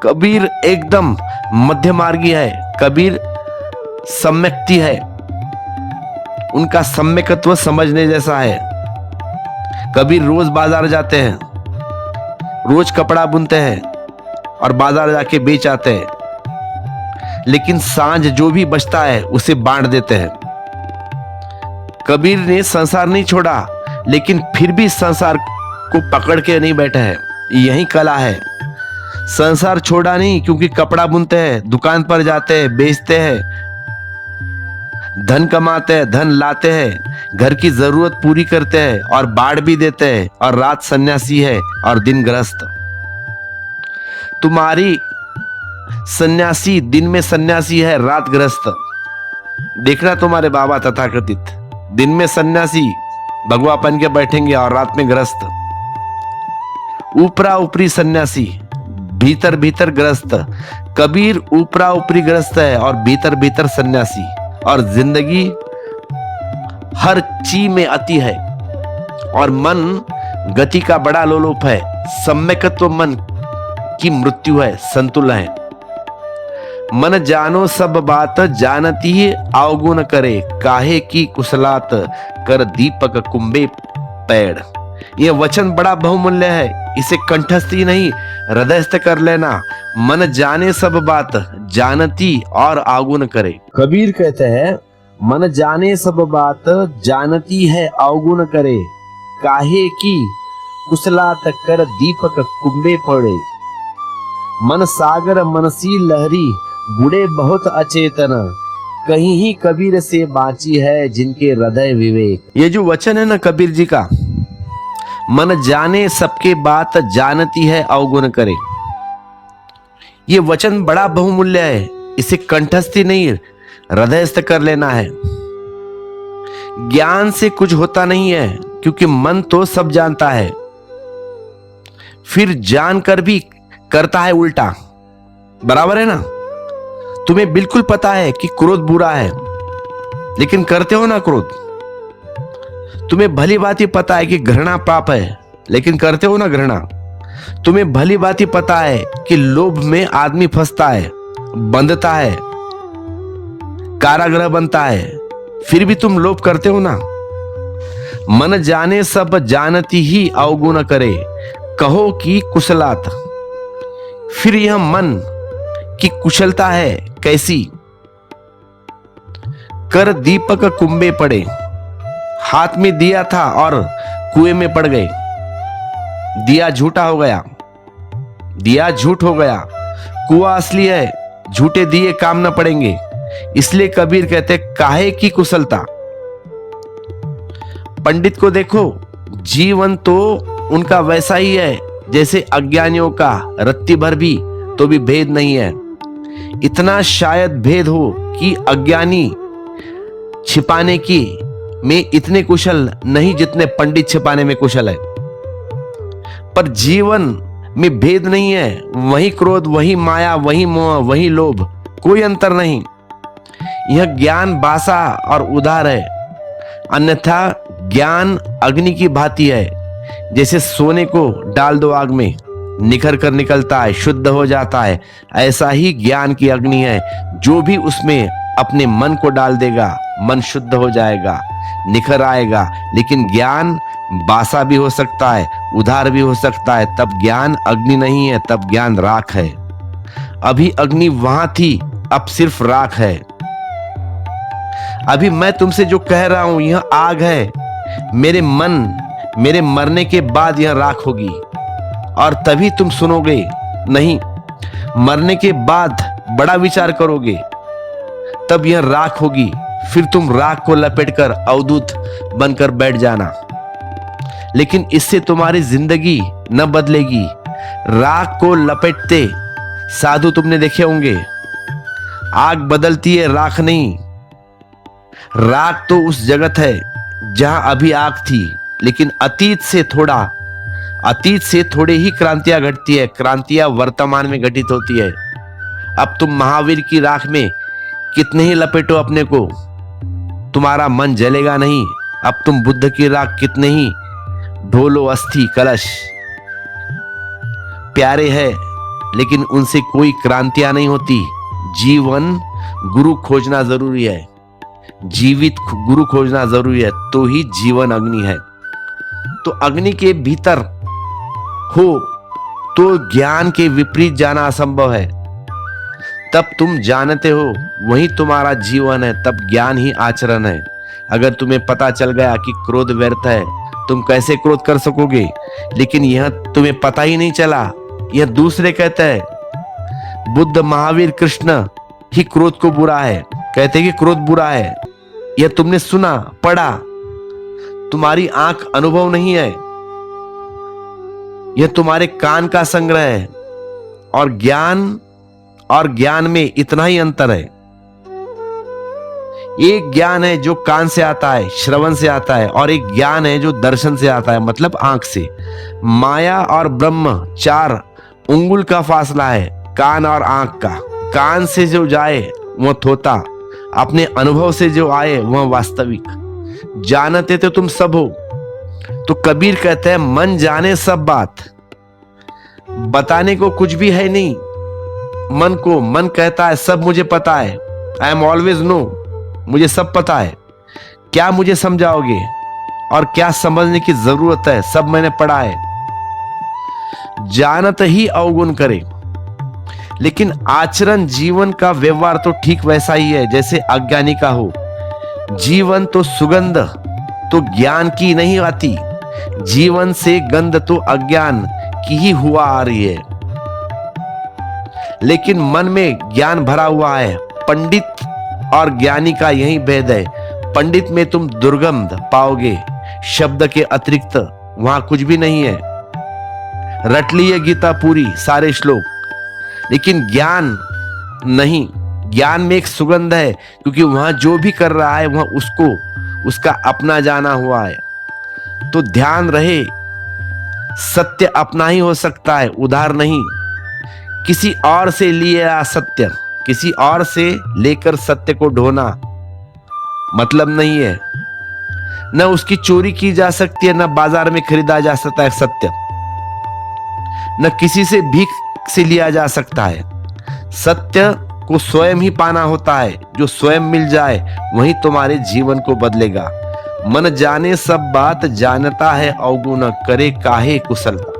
कबीर एकदम मध्य मार्गी है। कबीर सम्यक्ति है, उनका सम्यकत्व समझने जैसा है। कबीर रोज बाजार जाते हैं, रोज कपड़ा बुनते हैं और बाजार जाके बेच आते हैं, लेकिन सांझ जो भी बचता है उसे बांट देते हैं। कबीर ने संसार नहीं छोड़ा, लेकिन फिर भी संसार को पकड़ के नहीं बैठे हैं। यही कला है। संसार छोड़ा नहीं, क्योंकि कपड़ा बुनते हैं, दुकान पर जाते हैं, बेचते हैं, धन कमाते हैं, धन लाते हैं, घर की जरूरत पूरी करते हैं और बांट भी देते हैं, और रात सन्यासी है और दिन गृहस्थ। तुम्हारी सन्यासी दिन में सन्यासी है, रात गृहस्थ। देखना तुम्हारे बाबा तथाकथित दिन में सन्यासी भगवापन के बैठेंगे और रात में गृहस्थ। ऊपरा ऊपरी सन्यासी, भीतर भीतर गृहस्थ। कबीर ऊपरा ऊपरी गृहस्थ है और भीतर भीतर सन्यासी, और जिंदगी हर चीज में अति है, और मन गति का बड़ा लोलुप है। सम्यकत्व मन की मृत्यु है, संतुलन है। मन जानो सब बात, जानती ही अवगुण करे, काहे की कुशलात, कर दीपक कुंभे पैड़। यह वचन बड़ा बहुमूल्य है, इसे कंठस्थ ही नहीं हृदयस्थ कर लेना। मन जाने सब बात, जानती और आगुन करे। कबीर कहते हैं, मन जाने सब बात, जानती है अवगुण करे। काहे की कुशलात कर दीपक कुंभे पड़े। मन सागर मनसी लहरी, बुढ़े बहुत अचेतन। कहीं ही कबीर से बाची है जिनके हृदय विवेक। ये जो वचन है ना कबीर जी का, मन जाने सबके बात, जानती है अवगुण करे, ये वचन बड़ा बहुमूल्य है, इसे कंठस्थी नहीं हृदयस्थ कर लेना है। ज्ञान से कुछ होता नहीं है, क्योंकि मन तो सब जानता है, फिर जानकर भी करता है उल्टा। बराबर है ना? तुम्हें बिल्कुल पता है कि क्रोध बुरा है, लेकिन करते हो ना क्रोध। तुम्हें भली बात ही पता है कि घृणा पाप है, लेकिन करते हो ना घृणा। तुम्हें भली बात ही पता है कि लोभ में आदमी फंसता है, बंधता है, कारागृह बनता है, फिर भी तुम लोभ करते हो ना। मन जाने सब जानती ही अवगुण करे, कहो कि कुशलात। फिर यह मन की कुशलता है कैसी? कर दीपक कुंभे पड़े, हाथ में दिया था और कुएं में पड़ गए। दिया झूठा हो गया, दिया झूठ हो गया, कुआं असली है, झूठे दिए काम न पड़ेंगे। इसलिए कबीर कहते काहे की कुशलता। पंडित को देखो, जीवन तो उनका वैसा ही है जैसे अज्ञानियों का, रत्ती भर भी तो भी भेद नहीं है। इतना शायद भेद हो कि अज्ञानी छिपाने की में इतने कुशल नहीं जितने पंडित छिपाने में कुशल है। पर जीवन में भेद नहीं है, वही क्रोध, वही माया, वही मोह, वही लोभ, कोई अंतर नहीं। यह ज्ञान बासा और उदार है, अन्यथा ज्ञान अग्नि की भांति है। जैसे सोने को डाल दो आग में, निखर कर निकलता है, शुद्ध हो जाता है, ऐसा ही ज्ञान की अग्नि है। जो भी उसमें अपने मन को डाल देगा, मन शुद्ध हो जाएगा, निखर आएगा। लेकिन ज्ञान बासा भी हो सकता है, उधार भी हो सकता है, तब ज्ञान अग्नि नहीं है, तब ज्ञान राख है। अभी अग्नि वहां थी, अब सिर्फ राख है। अभी मैं तुमसे जो कह रहा हूं यह आग है, मेरे मरने के बाद यह राख होगी, और तभी तुम सुनोगे। नहीं, मरने के बाद बड़ा विचार करोगे, तब यह राख होगी। फिर तुम राख को लपेटकर अवधूत बनकर बैठ जाना, लेकिन इससे तुम्हारी जिंदगी न बदलेगी। राख को लपेटते साधु तुमने देखे होंगे, आग बदलती है, राख नहीं। राख तो उस जगत है जहां अभी आग थी, लेकिन अतीत से थोड़े ही क्रांतियां घटती है। क्रांतियां वर्तमान में घटित होती है। अब तुम महावीर की राख में कितने ही लपेटो अपने को, तुम्हारा मन जलेगा नहीं। अब तुम बुद्ध की राख कितने ही ढोलो, अस्थि कलश प्यारे हैं, लेकिन उनसे कोई क्रांतियां नहीं होती। जीवन गुरु खोजना जरूरी है, जीवित गुरु खोजना जरूरी है, तो ही जीवन अग्नि है। तो अग्नि के भीतर हो तो ज्ञान के विपरीत जाना असंभव है। तब तुम जानते हो वही तुम्हारा जीवन है, तब ज्ञान ही आचरण है। अगर तुम्हें पता चल गया कि क्रोध व्यर्थ है, तुम कैसे क्रोध कर सकोगे? लेकिन यह तुम्हें पता ही नहीं चला, यह दूसरे कहते हैं। बुद्ध, महावीर, कृष्ण ही क्रोध को बुरा है कहते कि क्रोध बुरा है। यह तुमने सुना, पढ़ा, तुम्हारी आंख अनुभव नहीं है, यह तुम्हारे कान का संग्रह है। और ज्ञान में इतना ही अंतर है। एक ज्ञान है जो कान से आता है, श्रवण से आता है, और एक ज्ञान है जो दर्शन से आता है, मतलब आंख से। माया और ब्रह्म 4 उंगुल का फासला है, कान और आंख का। कान से जो जाए वह थोता, अपने अनुभव से जो आए वह वास्तविक। जानते तो तुम सब हो। तो कबीर कहते हैं मन जाने सब बात, बताने को कुछ भी है नहीं मन कहता है सब मुझे पता है, आई एम ऑलवेज नो, मुझे सब पता है, क्या मुझे समझाओगे? और क्या समझने की जरूरत है, सब मैंने पढ़ा है। जानत ही अवगुण करे, लेकिन आचरण जीवन का व्यवहार तो ठीक वैसा ही है जैसे अज्ञानी का हो। जीवन तो सुगंध तो ज्ञान की नहीं आती, जीवन से गंध तो अज्ञान की ही हुआ आ रही है। लेकिन मन में ज्ञान भरा हुआ है। पंडित और ज्ञानी का यही भेद है। पंडित में तुम दुर्गंध पाओगे, शब्द के अतिरिक्त वहां कुछ भी नहीं है। रट ली है गीता पूरी, सारे श्लोक, लेकिन ज्ञान नहीं। ज्ञान में एक सुगंध है, क्योंकि वहां जो भी कर रहा है वहां उसको उसका अपना जाना हुआ है। तो ध्यान रहे, सत्य अपना ही हो सकता है, उधार नहीं। किसी और से लिया सत्य, किसी और से लेकर सत्य को ढोना मतलब नहीं है। न उसकी चोरी की जा सकती है, न बाजार में खरीदा जा सकता है सत्य, न किसी से भीख से लिया जा सकता है। सत्य को स्वयं ही पाना होता है। जो स्वयं मिल जाए वही तुम्हारे जीवन को बदलेगा। मन जाने सब बात, जानता है अवगुण करे काहे कुशलता।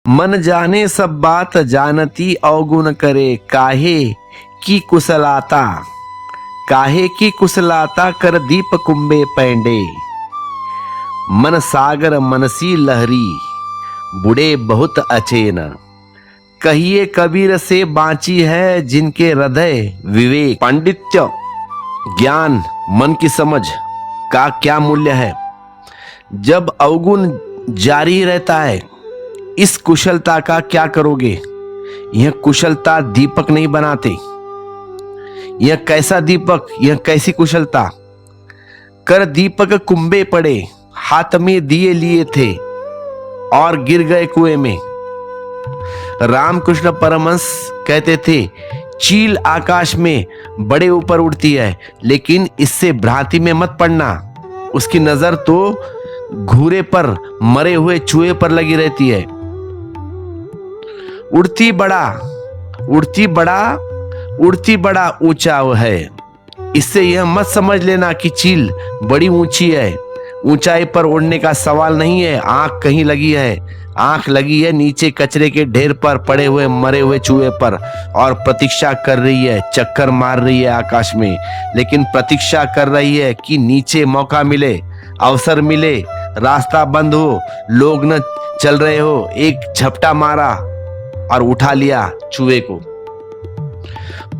मन जाने सब बात, जानती अवगुण करे काहे की कुशलाता। काहे की कुशलाता कर दीप कुंभे पैंडे। मन सागर मनसी लहरी, बुढ़े बहुत अचेन। कहिए कबीर से बांची है जिनके हृदय विवेक। पांडित्य, ज्ञान, मन की समझ का क्या मूल्य है जब अवगुण जारी रहता है। इस कुशलता का क्या करोगे? यह कुशलता दीपक नहीं बनाते। यह कैसा दीपक, यह कैसी कुशलता। कर दीपक कुंभे पड़े, हाथ में दिए लिए थे और गिर गए कुएं में। रामकृष्ण परमहंस कहते थे, चील आकाश में बड़े ऊपर उड़ती है, लेकिन इससे भ्रांति में मत पड़ना। उसकी नजर तो घूरे पर, मरे हुए चूहे पर लगी रहती है। उड़ती बड़ा ऊंचा है। इससे यह मत समझ लेना कि चील बड़ी ऊंची है। ऊंचाई पर उड़ने का सवाल नहीं है। आंख कहीं लगी है, आंख लगी है नीचे कचरे के ढेर पर पड़े हुए मरे हुए चूहे पर, और प्रतीक्षा कर रही है, चक्कर मार रही है आकाश में, लेकिन प्रतीक्षा कर रही है कि नीचे मौका मिले, अवसर मिले, रास्ता बंद हो, लोग न चल रहे हो, एक झपटा मारा और उठा लिया चूहे को।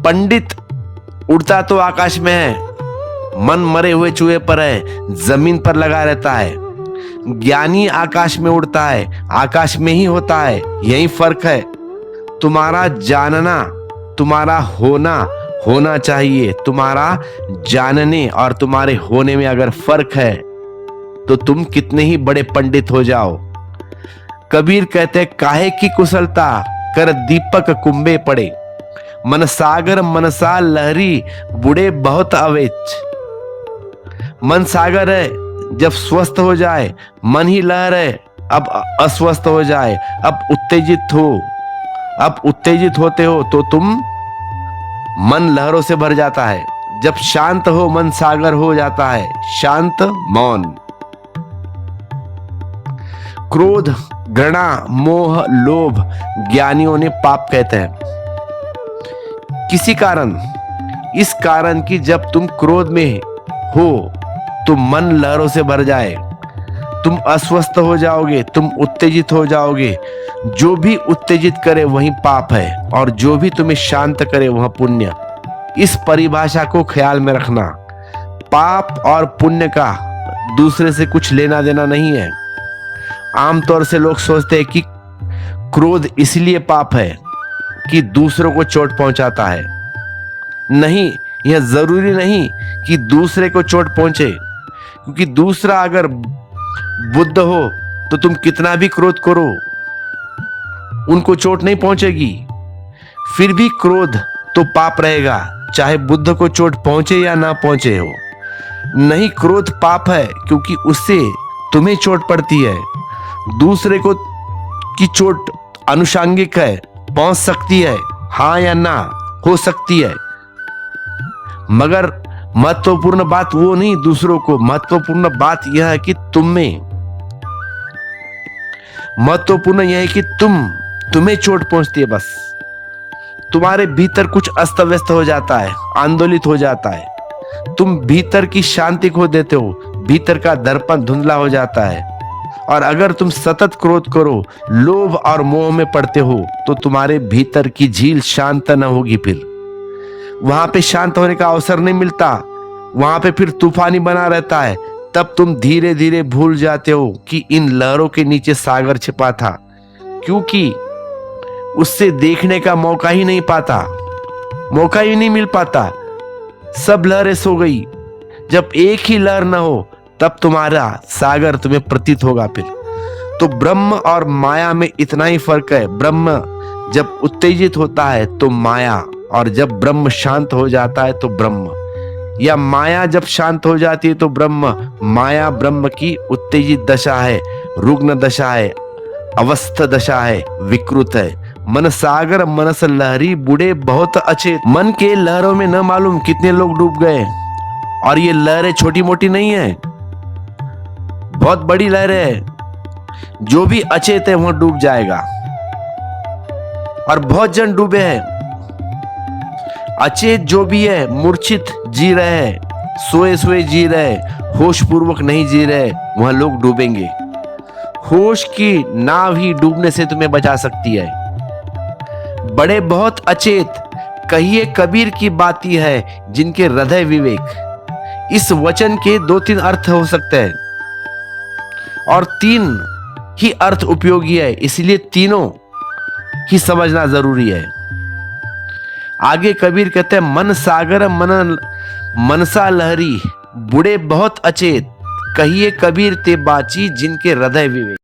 पंडित उड़ता तो आकाश में है, मन मरे हुए चूहे पर है, जमीन पर लगा रहता है। ज्ञानी आकाश में उड़ता है, आकाश में ही होता है। यही फर्क है। तुम्हारा जानना, तुम्हारा होना चाहिए। तुम्हारा जानने और तुम्हारे होने में अगर फर्क है तो तुम कितने ही बड़े पंडित हो जाओ। कबीर कहते, काहे की कुशलता कर दीपक कुंभे पड़े। मन सागर मनसा लहरी, बुढ़े बहुत अवेच। मन सागर है, जब स्वस्थ हो जाए, मन ही लहर है, अब अस्वस्थ हो जाए, अब उत्तेजित होते हो तो तुम मन लहरों से भर जाता है। जब शांत हो मन सागर हो जाता है, शांत मौन। क्रोध, घृणा, मोह, लोभ ज्ञानियों ने पाप कहते हैं। किसी कारण, इस कारण कि जब तुम क्रोध में हो तो मन लहरों से भर जाए, तुम अस्वस्थ हो जाओगे, तुम उत्तेजित हो जाओगे। जो भी उत्तेजित करे वही पाप है, और जो भी तुम्हें शांत करे वह पुण्य। इस परिभाषा को ख्याल में रखना। पाप और पुण्य का दूसरे से कुछ लेना देना नहीं है। आमतौर से लोग सोचते हैं कि क्रोध इसलिए पाप है कि दूसरों को चोट पहुंचाता है। नहीं, यह जरूरी नहीं कि दूसरे को चोट पहुंचे, क्योंकि दूसरा अगर बुद्ध हो तो तुम कितना भी क्रोध करो उनको चोट नहीं पहुंचेगी। फिर भी क्रोध तो पाप रहेगा, चाहे बुद्ध को चोट पहुंचे या ना पहुंचे हो। नहीं, क्रोध पाप है क्योंकि उससे तुम्हें चोट पड़ती है। दूसरे को की चोट अनुषांगिक है, पहुंच सकती है, हाँ या ना हो सकती है, मगर महत्वपूर्ण बात वो नहीं दूसरों को, महत्वपूर्ण बात यह है कि तुम में, महत्वपूर्ण यह है कि तुम्हें चोट पहुंचती है। बस तुम्हारे भीतर कुछ अस्त व्यस्त हो जाता है, आंदोलित हो जाता है, तुम भीतर की शांति खो देते हो, भीतर का दर्पण धुंधला हो जाता है। और अगर तुम सतत क्रोध करो, लोभ और मोह में पड़ते हो, तो तुम्हारे भीतर की झील शांत न होगी। फिर वहां पे शांत होने का अवसर नहीं मिलता, वहां पे फिर तूफानी बना रहता है। तब तुम धीरे धीरे भूल जाते हो कि इन लहरों के नीचे सागर छिपा था, क्योंकि उससे देखने का मौका ही नहीं पाता, मौका ही नहीं मिल पाता। सब लहरें सो गई। जब एक ही लहर न हो तब तुम्हारा सागर तुम्हें प्रतीत होगा। फिर तो ब्रह्म और माया में इतना ही फर्क है। ब्रह्म जब उत्तेजित होता है तो माया, और जब ब्रह्म शांत हो जाता है तो ब्रह्म, या माया जब शांत हो जाती है तो ब्रह्म। माया ब्रह्म की उत्तेजित दशा है, रुग्ण दशा है, अवस्थ दशा है, विकृत है। मन सागर मनस लहरी बूढ़े बहुत अच्छे। मन के लहरों में न मालूम कितने लोग डूब गए, और ये लहरें छोटी मोटी नहीं है, बहुत बड़ी लहरें है। जो भी अचेत है वहां डूब जाएगा, और बहुत जन डूबे हैं। अचेत जो भी है मूर्छित जी रहे हैं, सोए सोए जी रहे, होश पूर्वक नहीं जी रहे, वहां लोग डूबेंगे। होश की नाव ही डूबने से तुम्हें बचा सकती है। बड़े बहुत अचेत कहिए कबीर की बाती है जिनके हृदय विवेक। इस वचन के 2-3 अर्थ हो सकते हैं, और 3 ही अर्थ उपयोगी है, इसलिए तीनों ही समझना जरूरी है। आगे कबीर कहते हैं, मन सागर मनसा लहरी बूढ़े बहुत अचेत, कहिए कबीर ते बाची जिनके हृदय विवेक।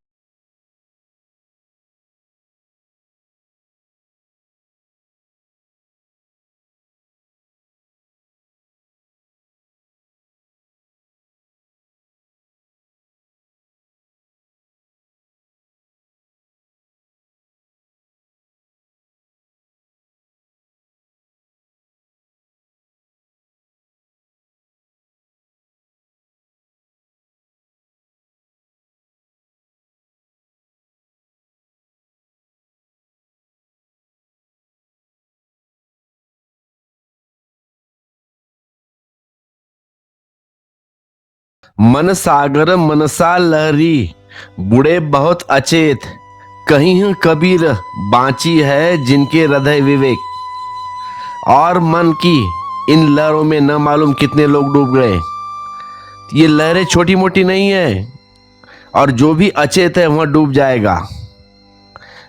मन सागर मनसा लहरी बूढ़े बहुत अचेत, कहीं कबीर बांची है जिनके हृदय विवेक। और मन की इन लहरों में न मालूम कितने लोग डूब गए। ये लहरें छोटी मोटी नहीं है, और जो भी अचेत है वह डूब जाएगा।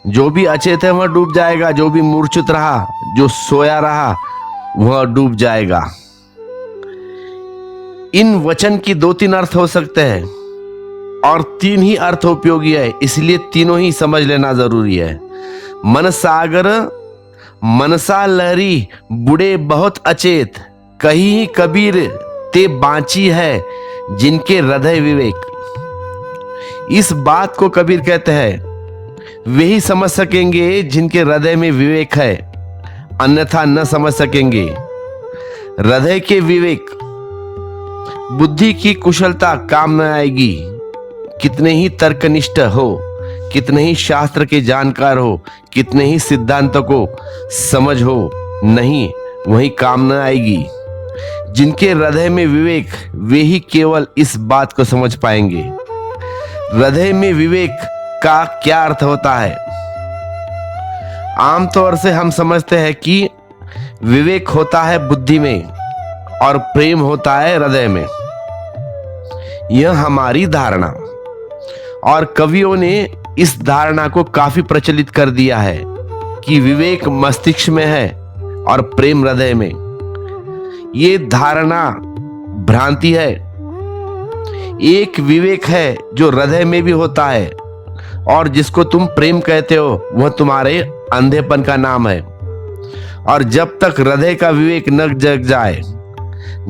जो भी अचेत है वह डूब जाएगा। जो भी मूर्छित रहा, जो सोया रहा, वह डूब जाएगा। इन वचन की 2-3 अर्थ हो सकते हैं, और 3 ही अर्थ उपयोगी है, इसलिए तीनों ही समझ लेना जरूरी है। मन सागर मनसा लहरी बूढ़े बहुत अचेत, कहीं कबीर ते बांची है जिनके हृदय विवेक। इस बात को कबीर कहते हैं, वे ही समझ सकेंगे जिनके हृदय में विवेक है, अन्यथा न समझ सकेंगे। हृदय के विवेक, बुद्धि की कुशलता काम न आएगी। कितने ही तर्कनिष्ठ हो, कितने ही शास्त्र के जानकार हो, कितने ही सिद्धांतों को समझ हो, नहीं, वही काम न आएगी। जिनके हृदय में विवेक, वे ही केवल इस बात को समझ पाएंगे। हृदय में विवेक का क्या अर्थ होता है? आमतौर से हम समझते हैं कि विवेक होता है बुद्धि में और प्रेम होता है हृदय में। यह हमारी धारणा, और कवियों ने इस धारणा को काफी प्रचलित कर दिया है कि विवेक मस्तिष्क में है और प्रेम हृदय में। ये धारणा भ्रांति है। एक विवेक है जो हृदय में भी होता है, और जिसको तुम प्रेम कहते हो वह तुम्हारे अंधेपन का नाम है। और जब तक हृदय का विवेक न जग जाए,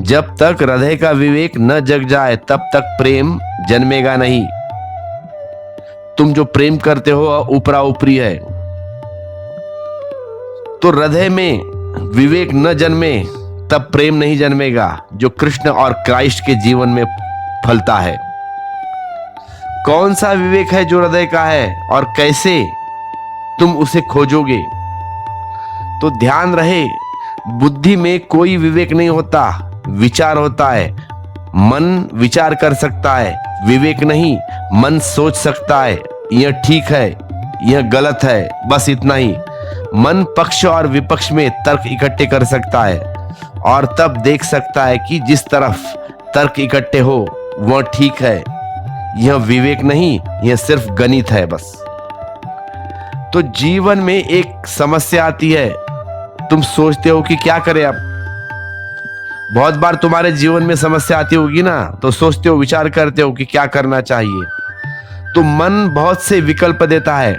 जब तक हृदय का विवेक न जग जाए, तब तक प्रेम जन्मेगा नहीं। तुम जो प्रेम करते हो ऊपरा ऊपरी है। तो हृदय में विवेक न जन्मे तब प्रेम नहीं जन्मेगा, जो कृष्ण और क्राइस्ट के जीवन में फलता है। कौन सा विवेक है जो हृदय का है और कैसे तुम उसे खोजोगे? तो ध्यान रहे, बुद्धि में कोई विवेक नहीं होता, विचार होता है। मन विचार कर सकता है, विवेक नहीं। मन सोच सकता है, यह ठीक है, यह गलत है, बस इतना ही। मन पक्ष और विपक्ष में तर्क इकट्ठे कर सकता है और तब देख सकता है कि जिस तरफ तर्क इकट्ठे हो वह ठीक है। यह विवेक नहीं, यह सिर्फ गणित है बस। तो जीवन में एक समस्या आती है, तुम सोचते हो कि क्या करें अब। बहुत बार तुम्हारे जीवन में समस्या आती होगी ना, तो सोचते हो, विचार करते हो कि क्या करना चाहिए। तो मन बहुत से विकल्प देता है।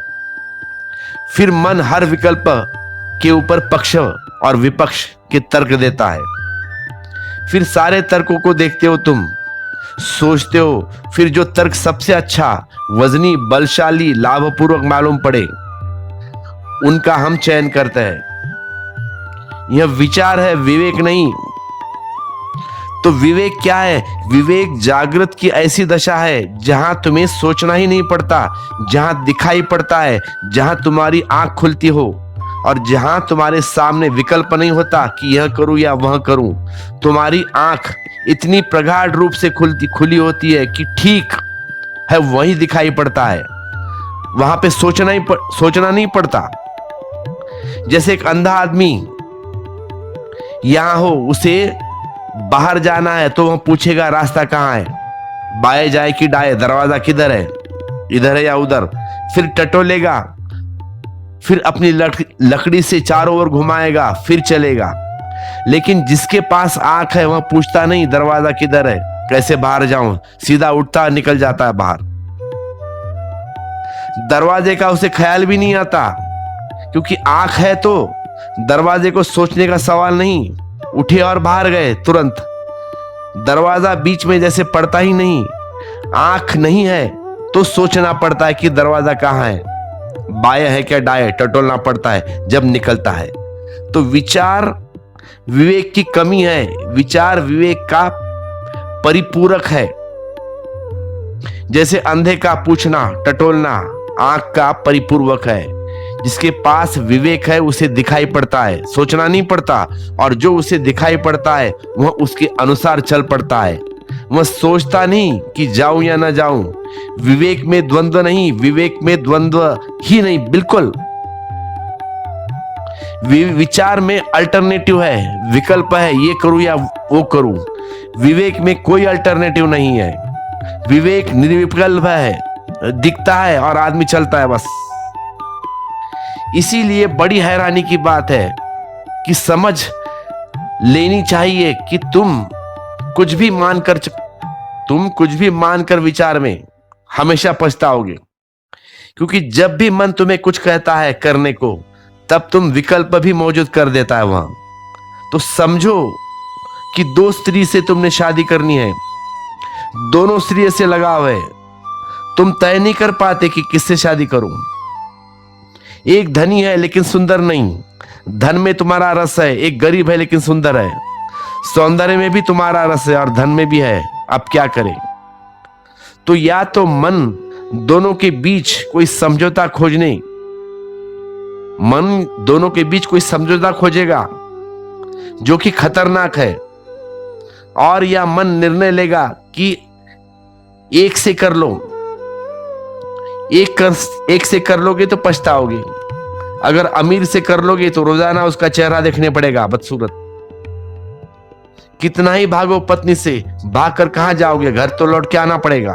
फिर मन हर विकल्प के ऊपर पक्ष और विपक्ष के तर्क देता है। फिर सारे तर्कों को देखते हो, तुम सोचते हो, फिर जो तर्क सबसे अच्छा, वजनी, बलशाली, लाभपूर्वक मालूम पड़े, उनका हम चयन करते हैं। यह विचार है, विवेक नहीं। तो विवेक क्या है? विवेक जागृत की ऐसी दशा है जहां तुम्हें सोचना ही नहीं पड़ता, जहां दिखाई पड़ता है, जहां तुम्हारी आंख खुलती हो और जहां तुम्हारे सामने विकल्प नहीं होता कि यह करूं या वह करूं। तुम्हारी आंख इतनी प्रगाढ़ रूप से खुली होती है कि ठीक है वही दिखाई पड़ता है, वहां पे सोचना नहीं पड़ता। जैसे एक अंधा आदमी यहां हो, उसे बाहर जाना है तो वह पूछेगा रास्ता कहाँ है, बाएं जाए कि दाएं, दरवाजा किधर है, इधर है या उधर। फिर टटोलेगा, फिर अपनी लकड़ी से चारों ओर घुमाएगा, फिर चलेगा। लेकिन जिसके पास आंख है वह पूछता नहीं दरवाजा किधर है, कैसे बाहर जाऊं, सीधा उठता निकल जाता है बाहर। दरवाजे का उसे ख्याल भी नहीं आता, क्योंकि आंख है तो दरवाजे को सोचने का सवाल नहीं। उठे और बाहर गए तुरंत। दरवाजा बीच में जैसे पड़ता ही नहीं। आंख नहीं है तो सोचना पड़ता है कि दरवाजा कहाँ है, बाएं है क्या दाएं, टटोलना पड़ता है जब निकलता है। तो विचार विवेक की कमी है, विचार विवेक का परिपूरक है। जैसे अंधे का पूछना, टटोलना आंख का परिपूर्वक है। जिसके पास विवेक है उसे दिखाई पड़ता है, सोचना नहीं पड़ता, और जो उसे दिखाई पड़ता है वह उसके अनुसार चल पड़ता है। वह सोचता नहीं कि जाऊं या ना जाऊं। विवेक में द्वंद्व नहीं, विवेक में द्वंद्व ही नहीं, बिल्कुल। विचार में अल्टरनेटिव है, विकल्प है, ये करूं या वो करूं। विवेक में कोई अल्टरनेटिव नहीं है। विवेक निर्विकल्प है, दिखता है और आदमी चलता है बस। इसीलिए बड़ी हैरानी की बात है कि समझ लेनी चाहिए कि तुम कुछ भी मानकर विचार में हमेशा पछताओगे। क्योंकि जब भी मन तुम्हें कुछ कहता है करने को, तब तुम विकल्प भी मौजूद कर देता है वहां। तो समझो कि 2 स्त्री से तुमने शादी करनी है, दोनों स्त्री से लगाव है, तुम तय नहीं कर पाते कि किससे शादी करूं। एक धनी है लेकिन सुंदर नहीं, धन में तुम्हारा रस है। एक गरीब है लेकिन सुंदर है, सौंदर्य में भी तुम्हारा रस है और धन में भी है। अब क्या करें? तो या तो मन दोनों के बीच कोई समझौता खोजेगा जो कि खतरनाक है, और या मन निर्णय लेगा कि एक से कर लो। एक से कर लोगे तो पछताओगे। अगर अमीर से कर लोगे तो रोजाना उसका चेहरा देखने पड़ेगा, बदसूरत। कितना ही भागो पत्नी से, भाग कर कहां जाओगे, घर तो लौट के आना पड़ेगा।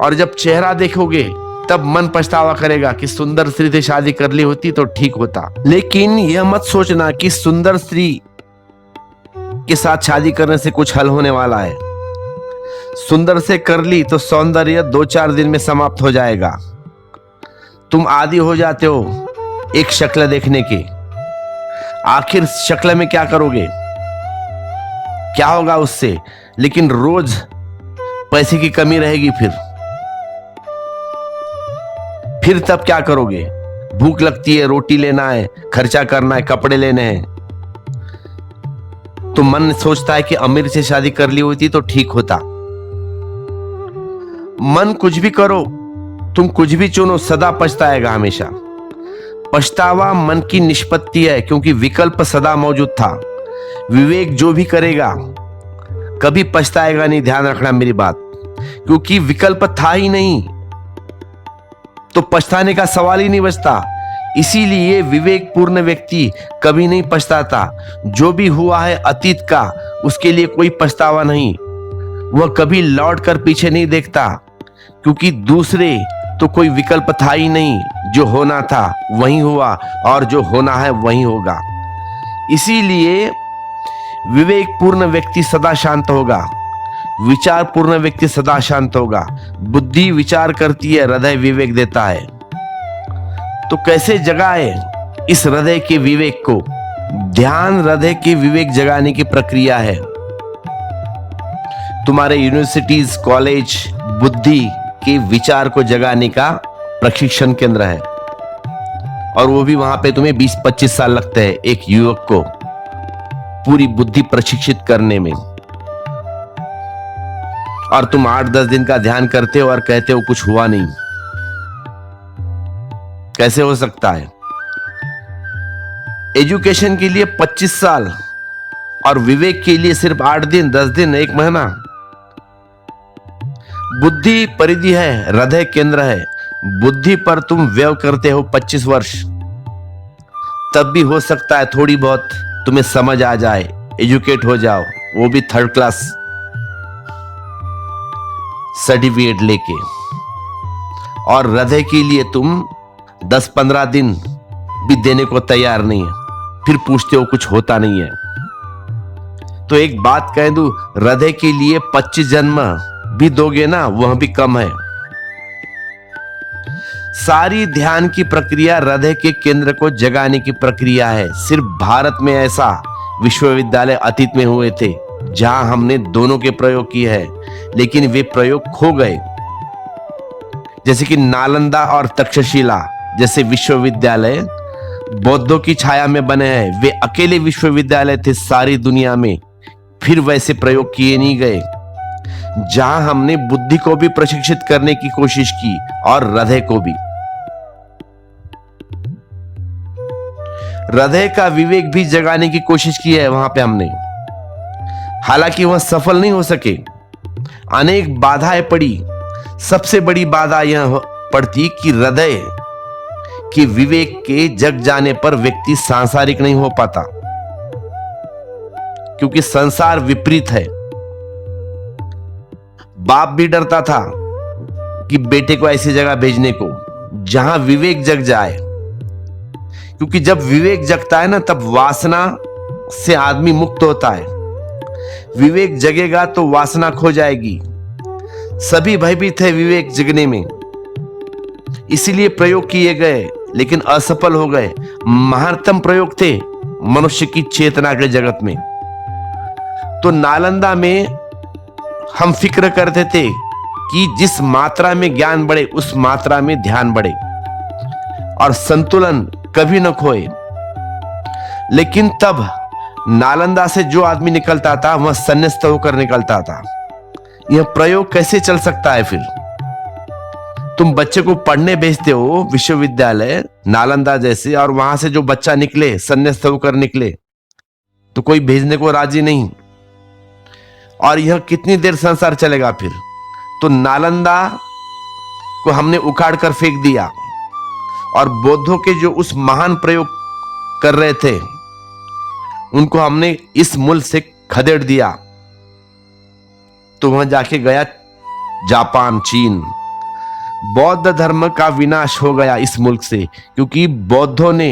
और जब चेहरा देखोगे तब मन पछतावा करेगा कि सुंदर स्त्री से शादी कर ली होती तो ठीक होता। लेकिन यह मत सोचना कि सुंदर स्त्री के साथ शादी करने से कुछ हल होने वाला है। सुंदर से कर ली तो सौंदर्य 2-4 दिन में समाप्त हो जाएगा। तुम आदी हो जाते हो एक शक्ल देखने के। आखिर शक्ल में क्या करोगे, क्या होगा उससे? लेकिन रोज पैसे की कमी रहेगी। फिर तब क्या करोगे? भूख लगती है, रोटी लेना है, खर्चा करना है, कपड़े लेने हैं। तो मन सोचता है कि अमीर से शादी कर ली होती तो ठीक होता। मन कुछ भी करो, तुम कुछ भी चुनो, सदा पछताएगा हमेशा। पछतावा मन की निष्पत्ति है, क्योंकि विकल्प सदा मौजूद था। विवेक जो भी करेगा कभी पछताएगा नहीं, ध्यान रखना मेरी बात, क्योंकि विकल्प था ही नहीं तो पछताने का सवाल ही नहीं बचता। इसीलिए विवेकपूर्ण व्यक्ति कभी नहीं पछताता। जो भी हुआ है अतीत का, उसके लिए कोई पछतावा नहीं। वह कभी लौट कर पीछे नहीं देखता, क्योंकि दूसरे तो कोई विकल्प था ही नहीं। जो होना था वही हुआ और जो होना है वही होगा। इसीलिए विवेकपूर्ण व्यक्ति सदा शांत होगा, विचारपूर्ण व्यक्ति सदा शांत होगा। बुद्धि विचार करती है, हृदय विवेक देता है। तो कैसे जगाए इस हृदय के विवेक को? ध्यान हृदय के विवेक जगाने की प्रक्रिया है। तुम्हारे यूनिवर्सिटीज, कॉलेज बुद्धि के विचार को जगाने का प्रशिक्षण केंद्र है, और वो भी वहां पे तुम्हें 20-25 साल लगते हैं एक युवक को पूरी बुद्धि प्रशिक्षित करने में। और तुम 8-10 दिन का ध्यान करते हो और कहते हो कुछ हुआ नहीं। कैसे हो सकता है? एजुकेशन के लिए 25 साल और विवेक के लिए सिर्फ 8 दिन, 10 दिन, 1 महीना। बुद्धि परिधि है, हृदय केंद्र है। बुद्धि पर तुम व्यय करते हो 25 वर्ष। तब भी हो सकता है थोड़ी बहुत तुम्हें समझ आ जाए, एजुकेट हो जाओ, वो भी 3rd क्लास सर्टिफिकेट लेके। और हृदय के लिए तुम 10-15 दिन भी देने को तैयार नहीं है। फिर पूछते हो कुछ होता नहीं है। तो एक बात कह दूं, हृदय के लिए 25 जन्म भी दोगे ना, वह भी कम है। सारी ध्यान की प्रक्रिया हृदय के केंद्र को जगाने की प्रक्रिया है। सिर्फ भारत में ऐसा विश्वविद्यालय अतीत में हुए थे जहां हमने दोनों के प्रयोग किए हैं, लेकिन वे प्रयोग खो गए। जैसे कि नालंदा और तक्षशिला जैसे विश्वविद्यालय बौद्धों की छाया में बने हैं। वे अकेले विश्वविद्यालय थे सारी दुनिया में। फिर वैसे प्रयोग किए नहीं गए जहां हमने बुद्धि को भी प्रशिक्षित करने की कोशिश की और हृदय को भी। हृदय का विवेक भी जगाने की कोशिश की है वहां पे हमने। हालांकि वह सफल नहीं हो सके, अनेक बाधाएं पड़ी। सबसे बड़ी बाधा यह पड़ती कि हृदय के विवेक के जग जाने पर व्यक्ति सांसारिक नहीं हो पाता, क्योंकि संसार विपरीत है। बाप भी डरता था कि बेटे को ऐसी जगह भेजने को जहां विवेक जग जाए, क्योंकि जब विवेक जगता है ना, तब वासना से आदमी मुक्त होता है। विवेक जगेगा तो वासना खो जाएगी। सभी भयभीत है विवेक जगने में, इसीलिए प्रयोग किए गए लेकिन असफल हो गए। महत्तम प्रयोग थे मनुष्य की चेतना के जगत में। तो नालंदा में हम फिक्र करते थे कि जिस मात्रा में ज्ञान बढ़े उस मात्रा में ध्यान बढ़े और संतुलन कभी न खोए। लेकिन तब नालंदा से जो आदमी निकलता था वह संन्यास्त होकर निकलता था। यह प्रयोग कैसे चल सकता है? फिर तुम बच्चे को पढ़ने भेजते हो विश्वविद्यालय नालंदा जैसे, और वहां से जो बच्चा निकले संन्यास्त होकर निकले, तो कोई भेजने को राजी नहीं। और यह कितनी देर संसार चलेगा फिर? तो नालंदा को हमने उखाड़ कर फेंक दिया और बौद्धों के जो उस महान प्रयोग कर रहे थे उनको हमने इस मूल से खदेड़ दिया। तो वहां जाके गया जापान, चीन। बौद्ध धर्म का विनाश हो गया इस मुल्क से, क्योंकि बौद्धों ने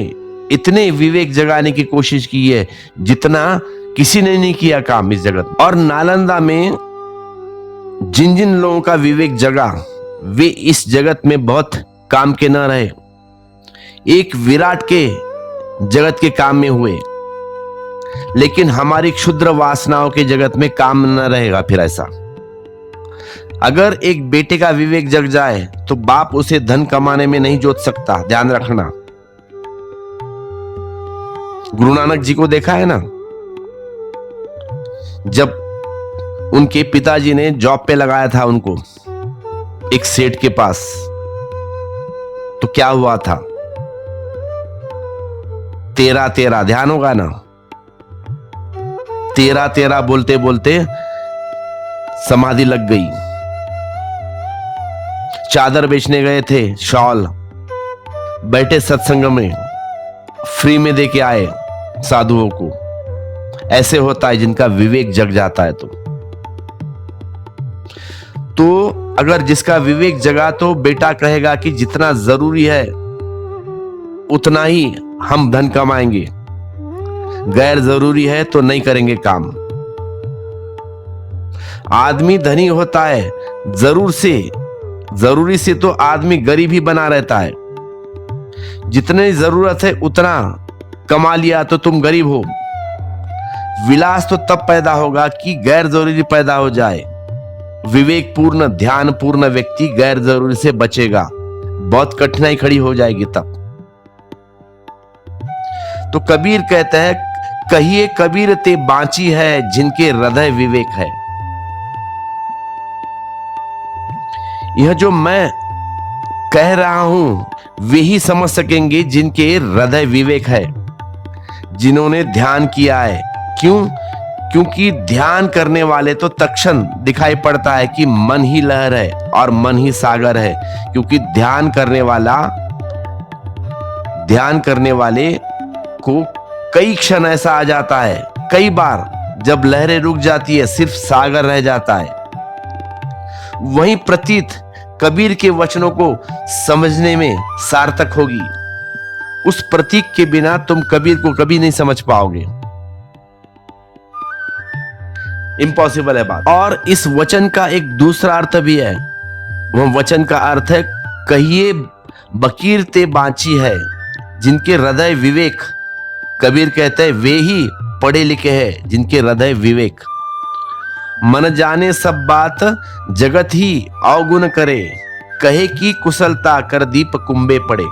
इतने विवेक जगाने की कोशिश की है जितना किसी ने नहीं किया काम इस जगत में। और नालंदा में जिन जिन लोगों का विवेक जगा वे इस जगत में बहुत काम के न रहे, एक विराट के जगत के काम में हुए। लेकिन हमारी क्षुद्र वासनाओं के जगत में काम न रहेगा फिर ऐसा। अगर एक बेटे का विवेक जग जाए तो बाप उसे धन कमाने में नहीं जोत सकता, ध्यान रखना। गुरु नानक जी को देखा है ना, जब उनके पिताजी ने जॉब पे लगाया था उनको एक सेठ के पास, तो क्या हुआ था? 13-13, ध्यान होगा ना, 13-13 बोलते बोलते समाधि लग गई। चादर बेचने गए थे, शॉल, बैठे सत्संग में, फ्री में दे के आए साधुओं को। ऐसे होता है जिनका विवेक जग जाता है। तो अगर जिसका विवेक जगा तो बेटा कहेगा कि जितना जरूरी है उतना ही हम धन कमाएंगे, गैर जरूरी है तो नहीं करेंगे काम। आदमी धनी होता है जरूरी से तो आदमी गरीब ही बना रहता है। जितने जरूरत है उतना कमा लिया तो तुम गरीब हो। विलास तो तब पैदा होगा कि गैर जरूरी पैदा हो जाए। विवेक पूर्ण ध्यान पूर्ण व्यक्ति गैर जरूरी से बचेगा, बहुत कठिनाई खड़ी हो जाएगी तब। तो कबीर कहते हैं, कहिए कबीर ते बांची है जिनके हृदय विवेक है। यह जो मैं कह रहा हूं वे ही समझ सकेंगे जिनके हृदय विवेक है, जिन्होंने ध्यान किया है। क्यों? क्योंकि ध्यान करने वाले तो तत्क्षण दिखाई पड़ता है कि मन ही लहर है और मन ही सागर है। क्योंकि ध्यान करने वाले को कई क्षण ऐसा आ जाता है, कई बार जब लहरें रुक जाती है सिर्फ सागर रह जाता है। वही प्रतीत कबीर के वचनों को समझने में सार्थक होगी। उस प्रतीक के बिना तुम कबीर को कभी नहीं समझ पाओगे, इम्पॉसिबल है बात। और इस वचन का एक दूसरा अर्थ भी है। वह वचन का अर्थ है, कहिए बकीर ते बांची है जिनके हृदय विवेक। कबीर कहते हैं वे ही पढ़े लिखे हैं जिनके हृदय विवेक। मन जाने सब बात जगत ही अवगुण करे, कहे की कुशलता कर दीप कुंभे पड़े।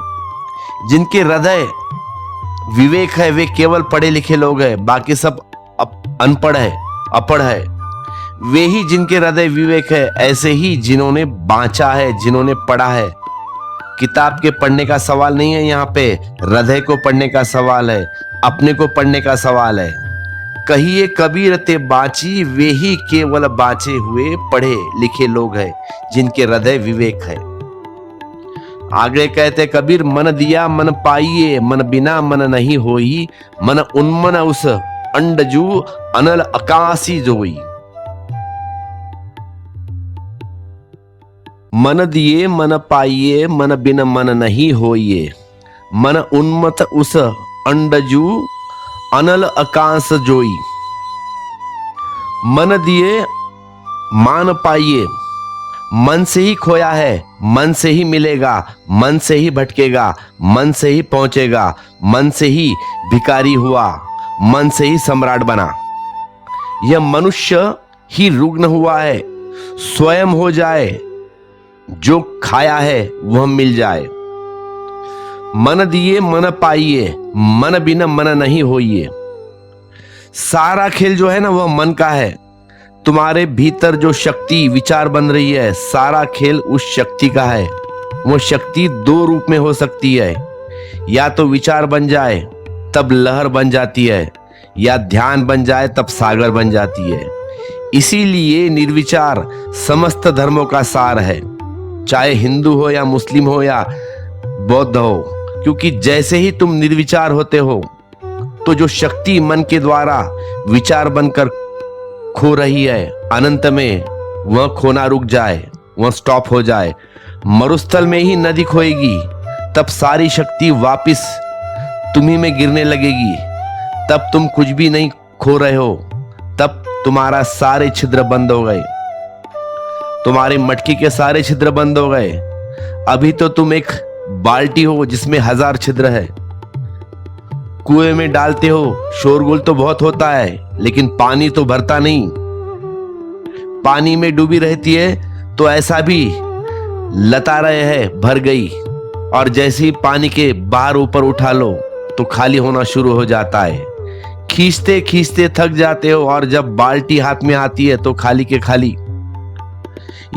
जिनके हृदय विवेक है वे केवल पढ़े लिखे लोग हैं, बाकी सब अनपढ़ है, अपढ़ है। वे ही जिनके हृदय विवेक है, ऐसे ही जिन्होंने बांचा है, जिन्होंने पढ़ा है। किताब के पढ़ने का सवाल नहीं है यहाँ पे, हृदय को पढ़ने का सवाल है, अपने को पढ़ने का सवाल है। कहिए कबीर ते बांची, वे ही केवल बांचे हुए पढ़े लिखे लोग हैं जिनके हृदय विवेक है। आगे कहते कबीर, मन दिया मन पाइए, मन बिना मन नहीं होई, मन उन्मन उस अंडजू अनल आकाशी जोई। मन दिए मन पाइए, मन बिन मन नहीं होइए, मन उन्मत उस अंडजू अनल आकाश जोई। मन दिए मान पाइए, मन से ही खोया है, मन से ही मिलेगा, मन से ही भटकेगा, मन से ही पहुंचेगा, मन से ही भिखारी हुआ, मन से ही सम्राट बना। यह मनुष्य ही रुग्ण हुआ है, स्वयं हो जाए, जो खाया है वह मिल जाए। मन दिए मन पाइए, मन बिना मन नहीं होइए। सारा खेल जो है ना वह मन का है। तुम्हारे भीतर जो शक्ति विचार बन रही है, सारा खेल उस शक्ति का है। वो शक्ति दो रूप में हो सकती है, या तो विचार बन जाए तब लहर बन जाती है, या ध्यान बन जाए तब सागर बन जाती है। इसीलिए निर्विचार समस्त धर्मों का सार है, चाहे हिंदू हो या मुस्लिम हो या बौद्ध हो। क्योंकि जैसे ही तुम निर्विचार होते हो तो जो शक्ति मन के द्वारा विचार बनकर खो रही है, अनंत में वह खोना रुक जाए, वह स्टॉप हो जाए। मरुस्थल में ही नदी खोएगी, तब सारी शक्ति वापिस तुम्ही में गिरने लगेगी। तब तुम कुछ भी नहीं खो रहे हो, तब तुम्हारा सारे छिद्र बंद हो गए, तुम्हारी मटकी के सारे छिद्र बंद हो गए। अभी तो तुम एक बाल्टी हो जिसमें 1000 छिद्र है। कुएं में डालते हो, शोरगुल तो बहुत होता है, लेकिन पानी तो भरता नहीं। पानी में डूबी रहती है तो ऐसा भी लता रहे है भर गई, और जैसे ही पानी के बाहर ऊपर उठा लो तो खाली होना शुरू हो जाता है। खींचते खींचते थक जाते हो, और जब बाल्टी हाथ में आती है तो खाली के खाली।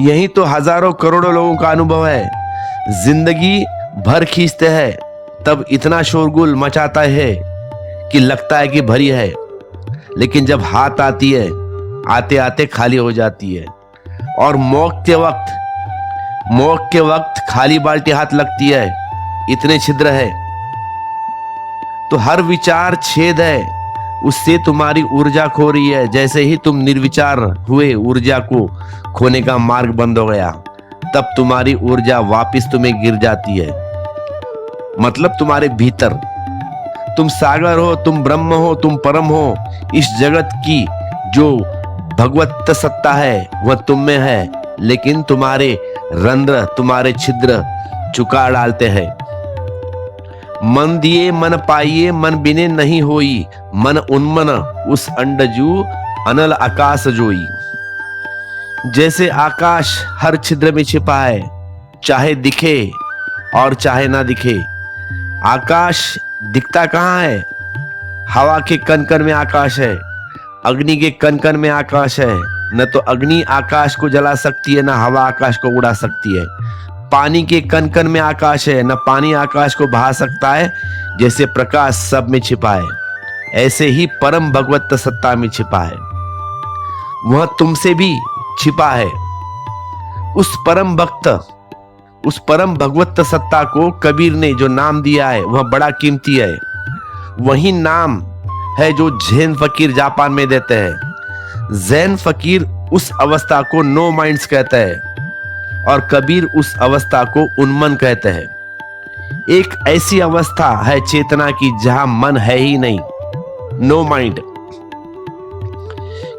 यही तो हजारों करोड़ों लोगों का अनुभव है। जिंदगी भर खींचते हैं, तब इतना शोरगुल मचाता है कि लगता है कि भरी है, लेकिन जब हाथ आती है, आते आते खाली हो जाती है। और मौत के वक्त खाली बाल्टी हाथ लगती है, इतने छिद्र है। तो हर विचार छेद है, उससे तुम्हारी ऊर्जा खो रही है। जैसे ही तुम निर्विचार हुए, ऊर्जा को खोने का मार्ग बंद हो गया, तब तुम्हारी ऊर्जा वापस तुम्हें गिर जाती है। मतलब तुम्हारे भीतर तुम सागर हो, तुम ब्रह्म हो, तुम परम हो। इस जगत की जो भगवत सत्ता है वह तुम में है, लेकिन तुम्हारे रंध्र, तुम्हारे छिद्र चुका डालते हैं। मन दिए मन पाइए, मन बिने नहीं होई, मन उन्मन उस अंडजू अनल आकाश जोई। जैसे आकाश हर छिद्र में छिपा है, चाहे दिखे और चाहे ना दिखे। आकाश दिखता कहाँ है? हवा के कण कण में आकाश है, अग्नि के कण कण में आकाश है। न तो अग्नि आकाश को जला सकती है, न हवा आकाश को उड़ा सकती है। पानी के कण कण में आकाश है, न पानी आकाश को बहा सकता है। जैसे प्रकाश सब में छिपा है, ऐसे ही परम भगवत सत्ता में छिपा है। वह तुमसे भी छिपा है। उस परम भक्त, उस परम भगवत सत्ता को कबीर ने जो नाम दिया है वह बड़ा कीमती है। वही नाम है जो जैन फकीर जापान में देते हैं। जैन फकीर उस अवस्था को नो माइंड्स कहते हैं, और कबीर उस अवस्था को उन्मन कहते हैं। एक ऐसी अवस्था है चेतना की जहां मन है ही नहीं, नो माइंड।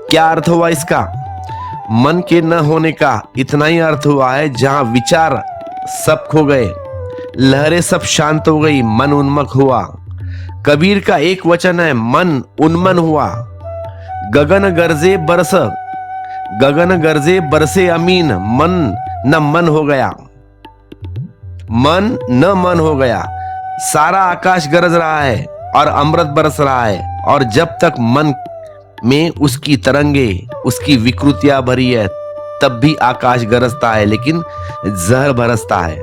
क्या अर्थ हुआ इसका? मन के न होने का इतना ही अर्थ हुआ है जहां विचार सब खो गए, लहरें सब शांत हो गई, मन उन्मख हुआ। कबीर का एक वचन है, मन उन्मन हुआ। गगन गरजे बरसे अमीन, मन न मन हो गया, मन न मन हो गया। सारा आकाश गरज रहा है और अमृत बरस रहा है, और जब तक मन में उसकी तरंगे, उसकी विकृतियां भरी है, तब भी आकाश गरजता है, लेकिन जहर बरसता है।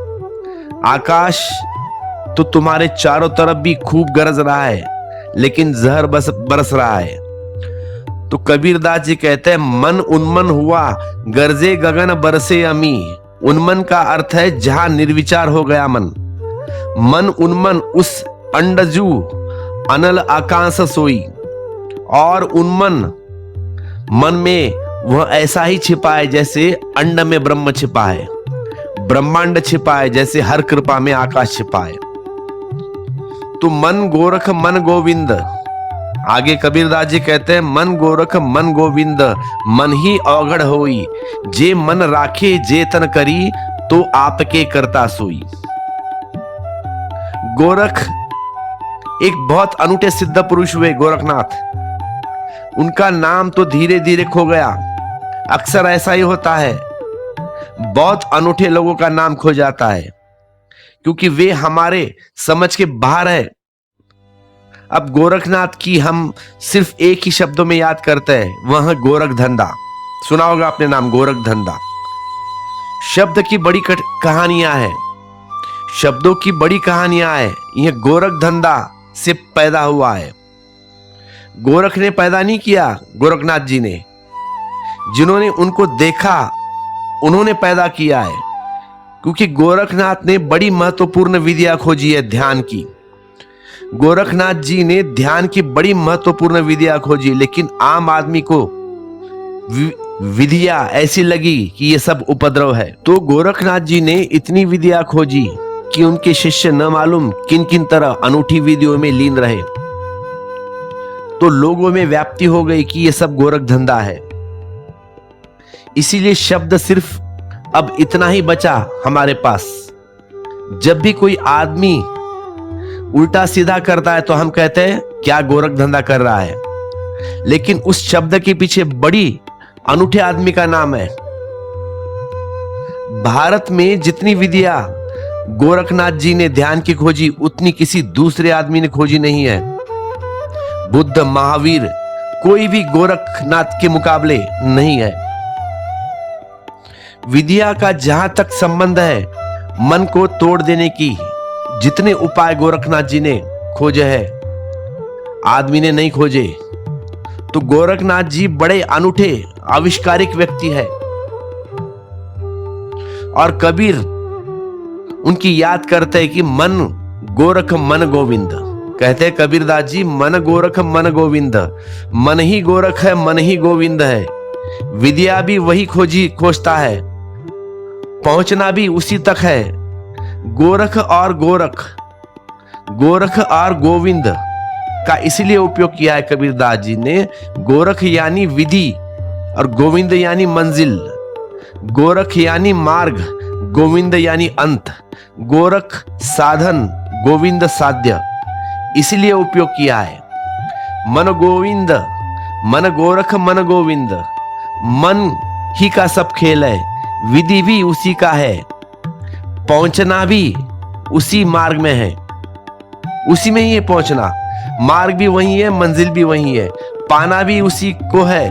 आकाश तो तुम्हारे चारों तरफ भी खूब गरज रहा है, लेकिन जहर बरस रहा है। तो कबीरदास जी कहते हैं, मन उन्मन हुआ, गरजे गगन बरसे अमी। उन्मन का अर्थ है जहां निर्विचार हो गया मन। मन उन्मन उस अंडजू अनल आकाश सोई। और उन्मन मन में वह ऐसा ही छिपा है जैसे अंड में ब्रह्म छिपा है, ब्रह्मांड छिपा है, जैसे हर कृपा में आकाश छिपा है। तो मन गोरख मन गोविंद, आगे कबीरदास जी कहते हैं, मन गोरख मन गोविंद, मन ही अवघड़ होई, जे मन राखे जे तन करी, तो आपके करता सोई। गोरख एक बहुत अनूठे सिद्ध पुरुष हुए, गोरखनाथ। उनका नाम तो धीरे धीरे खो गया। अक्सर ऐसा ही होता है, बहुत अनूठे लोगों का नाम खो जाता है, क्योंकि वे हमारे समझ के बाहर है। अब गोरखनाथ की हम सिर्फ एक ही शब्दों में याद करते हैं, वह गोरख धंधा। सुना होगा आपने नाम, गोरख धंधा। शब्द की बड़ी कहानियां हैं, शब्दों की बड़ी कहानियां हैं। यह गोरख धंधा से पैदा हुआ है। गोरख ने पैदा नहीं किया, गोरखनाथ जी ने, जिन्होंने उनको देखा उन्होंने पैदा किया है। क्योंकि गोरखनाथ ने बड़ी महत्वपूर्ण विधियां खोजी है ध्यान की। गोरखनाथ जी ने ध्यान की बड़ी महत्वपूर्ण विधियां खोजी, लेकिन आम आदमी को विधिया ऐसी लगी कि ये सब उपद्रव है। तो गोरखनाथ जी ने इतनी विधिया खोजी कि उनके शिष्य न मालूम किन किन तरह अनूठी विधियों में लीन रहे। तो लोगों में व्याप्ति हो गई कि ये सब गोरख धंधा है। इसीलिए शब्द सिर्फ अब इतना ही बचा हमारे पास। जब भी कोई आदमी उल्टा सीधा करता है तो हम कहते हैं क्या गोरख धंधा कर रहा है, लेकिन उस शब्द के पीछे बड़ी अनूठे आदमी का नाम है। भारत में जितनी विधियां गोरखनाथ जी ने ध्यान की खोजी उतनी किसी दूसरे आदमी ने खोजी नहीं है। बुद्ध, महावीर, कोई भी गोरखनाथ के मुकाबले नहीं है। विद्या का जहां तक संबंध है, मन को तोड़ देने की जितने उपाय गोरखनाथ जी ने खोजे हैं, आदमी ने नहीं खोजे। तो गोरखनाथ जी बड़े अनूठे आविष्कारिक व्यक्ति है। और कबीर उनकी याद करते हैं कि मन गोरख मन गोविंद। कहते हैं कबीरदास जी, मन गोरख मन गोविंद, मन ही गोरख है, मन ही गोविंद है। विद्या भी वही खोजता है, पहुंचना भी उसी तक है। गोरख और गोविंद का इसलिए उपयोग किया है कबीरदास जी ने। गोरख यानी विधि और गोविंद यानी मंजिल। गोरख यानी मार्ग, गोविंद यानी अंत। गोरख साधन, गोविंद साध्य, इसलिए उपयोग किया है। मन गोविंद, मन गोरख मन गोविंद, मन ही का सब खेल है। विधि भी उसी का है, पहुंचना भी उसी मार्ग में है, उसी में ही है पहुंचना। मार्ग भी वही है, मंजिल भी वही है, पाना भी उसी को है,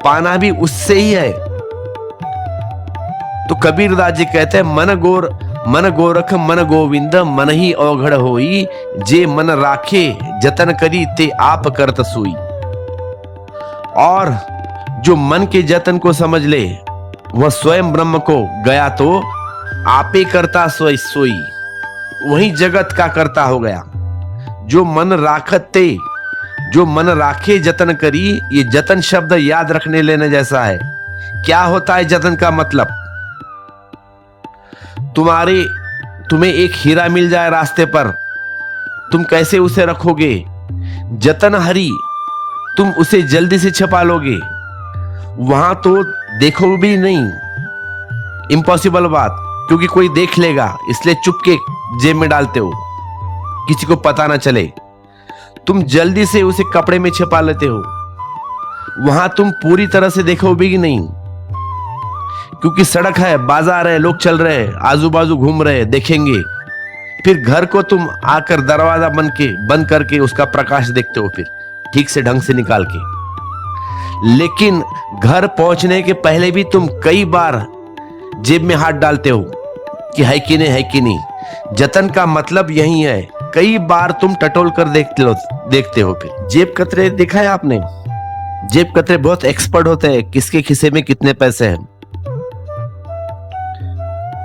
पाना भी उससे ही है। तो कबीरदास जी कहते हैं मन गोरख मन गोविंद, मन ही अवघड़ होई, जे मन राखे जतन करी ते आप करत सोई। और जो मन के जतन को समझ ले वह स्वयं ब्रह्म को गया तो आपे करता सोई, वही जगत का करता हो गया। जो मन राखत ते, जो मन राखे जतन करी, ये जतन शब्द याद रखने लेने जैसा है। क्या होता है जतन का मतलब? तुम्हें एक हीरा मिल जाए रास्ते पर, तुम कैसे उसे रखोगे? जतन हरी, तुम उसे जल्दी से छुपा लोगे, वहां तो देखो भी नहीं, इम्पॉसिबल बात, क्योंकि कोई देख लेगा, इसलिए चुप के जेब में डालते हो, किसी को पता ना चले। तुम जल्दी से उसे कपड़े में छिपा लेते हो, वहां तुम पूरी तरह से देखोगे भी नहीं, क्योंकि सड़क है, बाजार है, लोग चल रहे हैं, आजू बाजू घूम रहे हैं, देखेंगे। फिर घर को तुम आकर दरवाजा बंद करके उसका प्रकाश देखते हो, फिर ठीक से ढंग से निकाल के। लेकिन घर पहुंचने के पहले भी तुम कई बार जेब में हाथ डालते हो कि है कि नहीं। जतन का मतलब यही है, कई बार तुम टटोल कर देखते हो। फिर जेब कतरे देखा है आपने? जेब कतरे बहुत एक्सपर्ट होते हैं किसके खिसे में कितने पैसे हैं,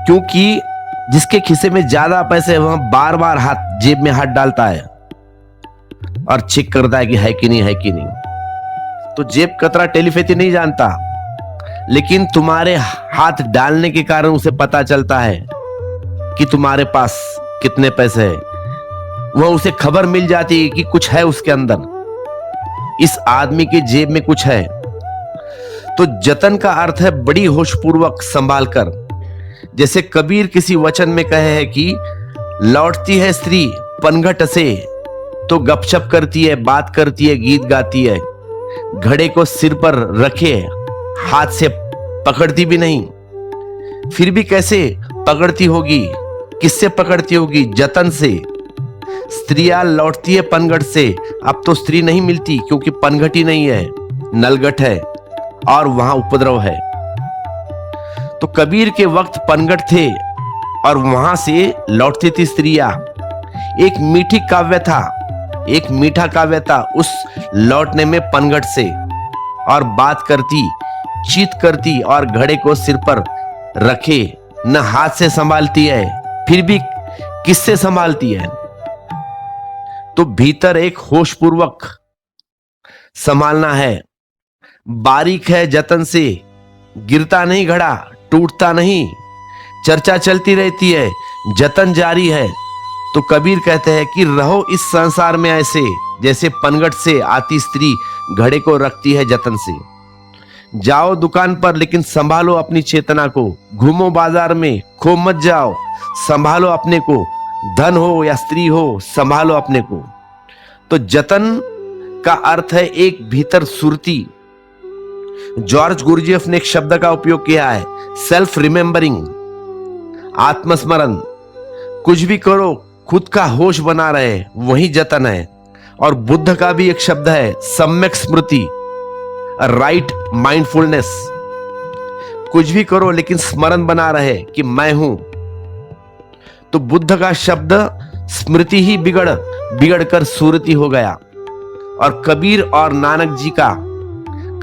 क्योंकि जिसके खिसे में ज्यादा पैसे है वह बार बार जेब में हाथ डालता है और चेक करता है कि है कि नहीं। तो जेब कतरा टेलीपैथी नहीं जानता, लेकिन तुम्हारे हाथ डालने के कारण उसे पता चलता है कि तुम्हारे पास कितने पैसे हैं। वह उसे खबर मिल जाती है कि कुछ है उसके अंदर, इस आदमी के जेब में कुछ है। तो जतन का अर्थ है बड़ी होशपूर्वक संभाल कर। जैसे कबीर किसी वचन में कहे है कि लौटती है स्त्री पनघट से तो गपशप करती है, बात करती है, गीत गाती है, घड़े को सिर पर रखे हाथ से पकड़ती भी नहीं। फिर भी कैसे पकड़ती होगी, किससे पकड़ती होगी? जतन से। स्त्रियां लौटती है पनघट से, अब तो स्त्री नहीं मिलती क्योंकि पनघट ही नहीं है, नलघट है और वहां उपद्रव है। तो कबीर के वक्त पनघट थे और वहां से लौटती थी स्त्रियां। एक मीठी काव्य था, एक मीठा काव्य था उस लौटने में पनघट से, और बात करती, चीत करती और घड़े को सिर पर रखे, न हाथ से संभालती है, फिर भी किससे संभालती है? तो भीतर एक होशपूर्वक संभालना है, बारीक है जतन से गिरता नहीं घड़ा, टूटता नहीं, चर्चा चलती रहती है, जतन जारी है। तो कबीर कहते हैं कि रहो इस संसार में ऐसे जैसे पनघट से आती स्त्री घड़े को रखती है जतन से। जाओ दुकान पर लेकिन संभालो अपनी चेतना को, घूमो बाजार में खो मत जाओ, संभालो अपने को, धन हो या स्त्री हो संभालो अपने को। तो जतन का अर्थ है एक भीतर सुरती। जॉर्ज गुरजीएफ ने एक शब्द का उपयोग किया है, सेल्फ रिमेंबरिंग, आत्मस्मरण। कुछ भी करो खुद का होश बना रहे वही जतन है। और बुद्ध का भी एक शब्द है सम्यक स्मृति, राइट माइंडफुलनेस। कुछ भी करो लेकिन स्मरण बना रहे कि मैं हूं। तो बुद्ध का शब्द स्मृति ही बिगड़ कर सुरति हो गया। और कबीर और नानक जी का,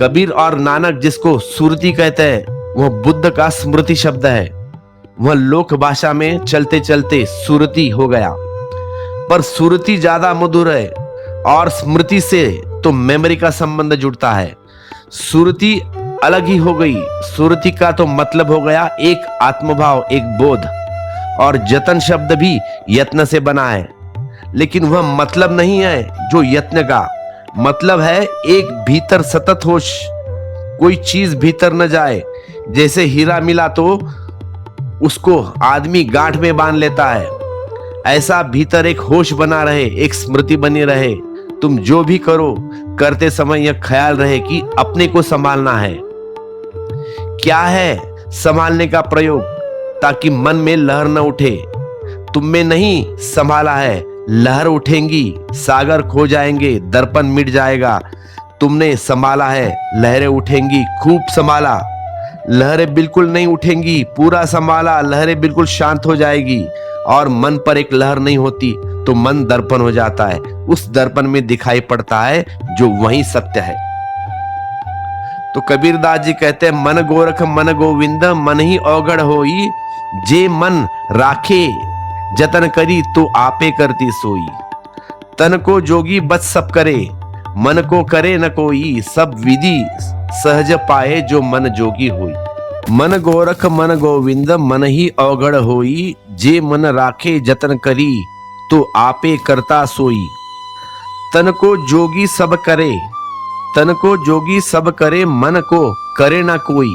कबीर और नानक जिसको सुरति कहते हैं, वह बुद्ध का स्मृति शब्द है। वह लोक भाषा में चलते चलते सुरति हो गया। पर सुरति ज्यादा मधुर है और स्मृति से तो मेमोरी का संबंध जुड़ता है। सुरति अलग ही हो गई। सुरति का तो मतलब हो गया एक आत्मभाव, एक बोध। और जतन शब्द भी यत्न से बना है, लेकिन वह मतलब नहीं है जो यत्न का मतलब है। एक भीतर सतत होश, कोई चीज भीतर न जाए। जैसे हीरा मिला तो उसको आदमी गांठ में बांध लेता है, ऐसा भीतर एक होश बना रहे, एक स्मृति बनी रहे। तुम जो भी करो करते समय यह ख्याल रहे कि अपने को संभालना है। क्या है संभालने का प्रयोग? ताकि मन में लहर न उठे। तुम में नहीं संभाला है, लहर उठेंगी, सागर खो जाएंगे, दर्पण मिट जाएगा। तुमने संभाला है, लहरें उठेंगी, खूब संभाला, लहरें बिल्कुल नहीं उठेंगी, पूरा संभाला, लहरें बिल्कुल शांत हो जाएगी। और मन पर एक लहर नहीं होती तो मन दर्पण हो जाता है। उस दर्पण में दिखाई पड़ता है जो वही सत्य है। तो कबीरदास जी कहते हैं, मन गोरख मन गोविंद मन ही औगड़ होई, जे मन राखे जतन करी तो आपे करती सोई। तन को जोगी बच सब करे, मन को करे न कोई, सब विधि सहज पाए जो मन जोगी होई। मन गोरख मन गोविंद मन ही औगड़ होई, जे मन राखे जतन करी तो आपे करता सोई। तन को जोगी सब करे, तन को जोगी सब करे, मन को करे ना कोई,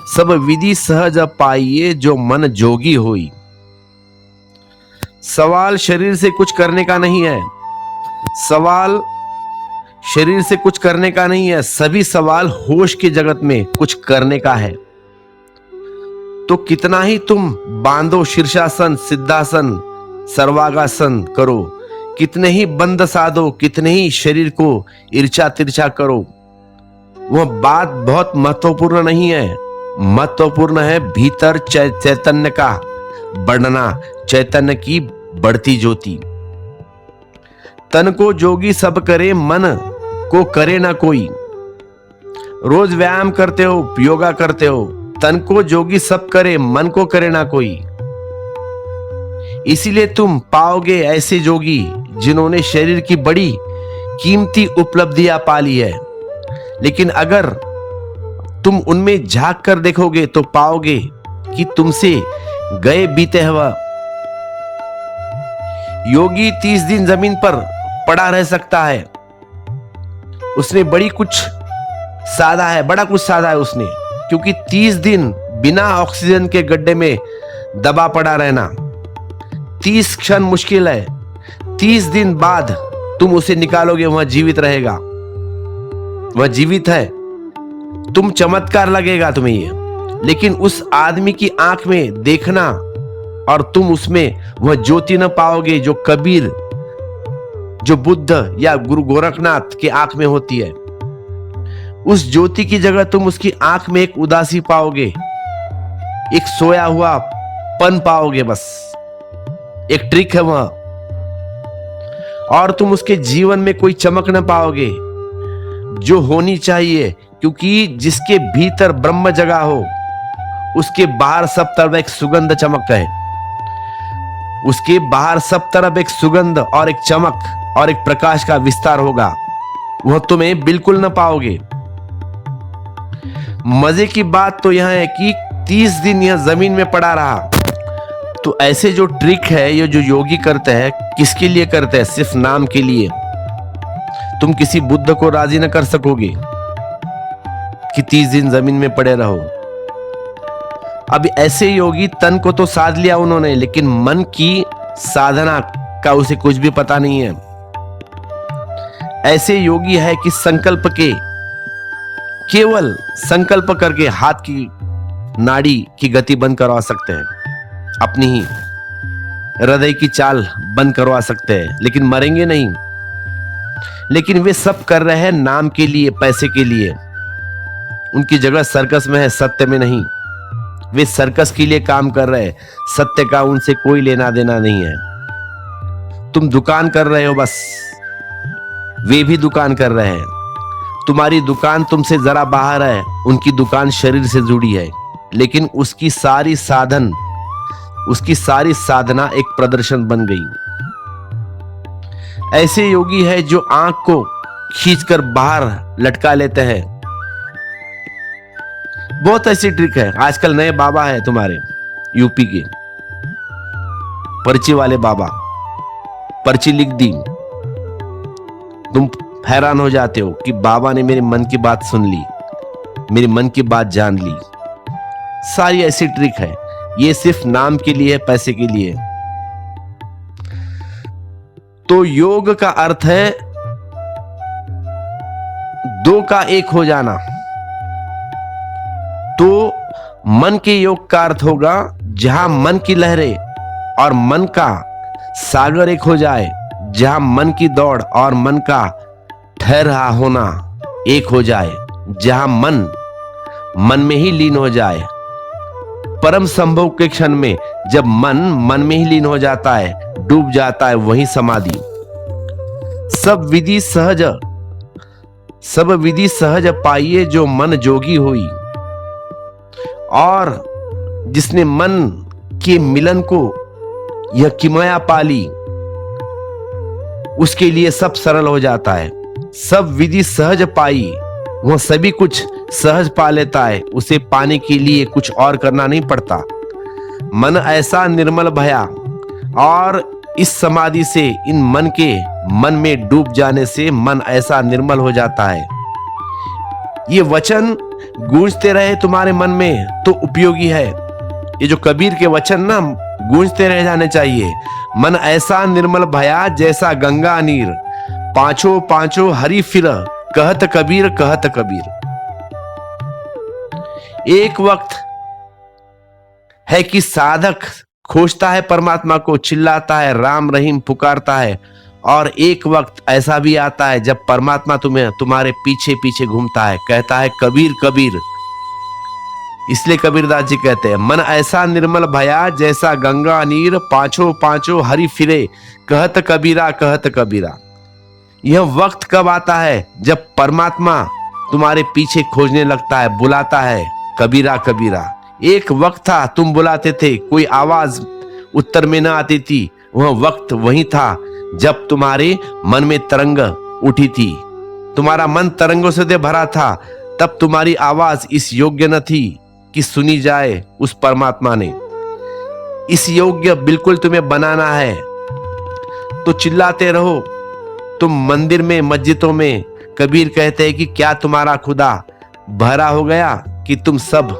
सब विधि सहज पाइए जो मन जोगी होई। सवाल शरीर से कुछ करने का नहीं है, सवाल शरीर से कुछ करने का नहीं है, सभी सवाल होश के जगत में कुछ करने का है। तो कितना ही तुम बांधो शीर्षासन, सिद्धासन, सर्वांगासन करो, कितने ही बंद साधो, कितने ही शरीर को इर्चा तिरछा करो, वह बात बहुत महत्वपूर्ण नहीं है। महत्वपूर्ण है भीतर चैतन्य का बढ़ना, चैतन्य की बढ़ती ज्योति। तन को जोगी सब करे, मन को करे ना कोई। रोज व्यायाम करते हो, योगा करते हो, तन को जोगी सब करे, मन को करे ना कोई। इसीलिए तुम पाओगे ऐसे जोगी जिन्होंने शरीर की बड़ी कीमती उपलब्धियां पाली है, लेकिन अगर तुम उनमें झांक कर देखोगे तो पाओगे कि तुमसे गए बीते हुआ। योगी 30 दिन जमीन पर पड़ा रह सकता है, उसने बड़ी कुछ साधा है, बड़ा कुछ साधा है उसने, क्योंकि 30 दिन बिना ऑक्सीजन के गड्ढे में दबा पड़ा रहना 30 क्षण मुश्किल है। 30 दिन बाद तुम उसे निकालोगे, वह जीवित रहेगा, वह जीवित है। तुम चमत्कार लगेगा तुम्हें ये, लेकिन उस आदमी की आंख में देखना और तुम उसमें वह ज्योति न पाओगे जो कबीर, जो बुद्ध या गुरु गोरखनाथ के आंख में होती है। उस ज्योति की जगह तुम उसकी आंख में एक उदासी पाओगे, एक सोया हुआ पन पाओगे, बस एक ट्रिक है वह। और तुम उसके जीवन में कोई चमक न पाओगे जो होनी चाहिए, क्योंकि जिसके भीतर ब्रह्म जगा हो उसके बाहर सब तरफ एक सुगंध चमक है, उसके बाहर सब तरफ एक सुगंध और एक चमक और एक प्रकाश का विस्तार होगा, वह तुम्हें बिल्कुल न पाओगे। मजे की बात तो यह है कि 30 दिन यह जमीन में पड़ा रहा। तो ऐसे जो ट्रिक है, ये जो योगी करते हैं, किसके लिए करते हैं? सिर्फ नाम के लिए। तुम किसी बुद्ध को राजी न कर सकोगे कि 30 दिन जमीन में पड़े रहो। अब ऐसे योगी, तन को तो साध लिया उन्होंने, लेकिन मन की साधना का उसे कुछ भी पता नहीं है। ऐसे योगी है कि संकल्प के, केवल संकल्प करके हाथ की नाड़ी की गति बंद करवा सकते हैं, अपनी ही हृदय की चाल बंद करवा सकते हैं, लेकिन मरेंगे नहीं। लेकिन वे सब कर रहे हैं नाम के लिए, पैसे के लिए। उनकी जगह सर्कस में है, सत्य में नहीं। वे सर्कस के लिए काम कर रहे हैं, सत्य का उनसे कोई लेना देना नहीं है। तुम दुकान कर रहे हो बस, वे भी दुकान कर रहे हैं। तुम्हारी दुकान तुमसे जरा बाहर है, उनकी दुकान शरीर से जुड़ी है, लेकिन उसकी सारी साधना एक प्रदर्शन बन गई। ऐसे योगी है जो आंख को खींचकर बाहर लटका लेते हैं। बहुत ऐसी ट्रिक है। आजकल नए बाबा है तुम्हारे यूपी के, पर्ची वाले बाबा, पर्ची लिख दी, तुम हैरान हो जाते हो कि बाबा ने मेरे मन की बात सुन ली, मेरे मन की बात जान ली। सारी ऐसी ट्रिक है, ये सिर्फ नाम के लिए, पैसे के लिए। तो योग का अर्थ है दो का एक हो जाना। तो मन के योग का अर्थ होगा जहां मन की लहरें और मन का सागर एक हो जाए, जहां मन की दौड़ और मन का ठहरा होना एक हो जाए, जहां मन में ही लीन हो जाए। परम संभव के क्षण में जब मन में ही लीन हो जाता है, डूब जाता है, वही समाधि। सब विधि सहज पाइए जो मन जोगी हुई। और जिसने मन के मिलन को यह किमया पाली, उसके लिए सब सरल हो जाता है। सब विधि सहज पाई, वह सभी कुछ सहज पा लेता है। उसे पाने के लिए कुछ और करना नहीं पड़ता। मन ऐसा निर्मल भया, और इस समाधि से, इन मन में डूब जाने से मन ऐसा निर्मल हो जाता है। ये वचन गूंजते रहे तुम्हारे मन में तो उपयोगी है। ये जो कबीर के वचन ना गूंजते रह जाने चाहिए। मन ऐसा निर्मल भया जैसा गंगा नीर, पांचों पांचों हरि फिर, कहत कबीर कहत कबीर। एक वक्त है कि साधक खोजता है परमात्मा को, चिल्लाता है, राम रहीम पुकारता है। और एक वक्त ऐसा भी आता है जब परमात्मा तुम्हारे पीछे पीछे घूमता है, कहता है कबीर कबीर। इसलिए कबीरदास जी कहते हैं, मन ऐसा निर्मल भया जैसा गंगा नीर, पांचों पांचों हरि फिरे, कहत कबीरा कहत कबीरा। यह वक्त कब आता है? जब परमात्मा तुम्हारे पीछे खोजने लगता है, बुलाता है कबीरा कबीरा। एक वक्त था तुम बुलाते थे, कोई आवाज उत्तर में ना आती थी। वह वक्त वही था जब तुम्हारे मन में तरंग उठी थी, तुम्हारा मन तरंगों से भरा था। तब तुम्हारी आवाज इस योग्य न थी कि सुनी जाए उस परमात्मा ने। इस योग्य बिल्कुल तुम्हें बनाना है तो चिल्लाते रहो। तुम मंदिर में, मस्जिदों में, कबीर कहते हैं कि क्या तुम्हारा खुदा बहरा हो गया कि तुम सब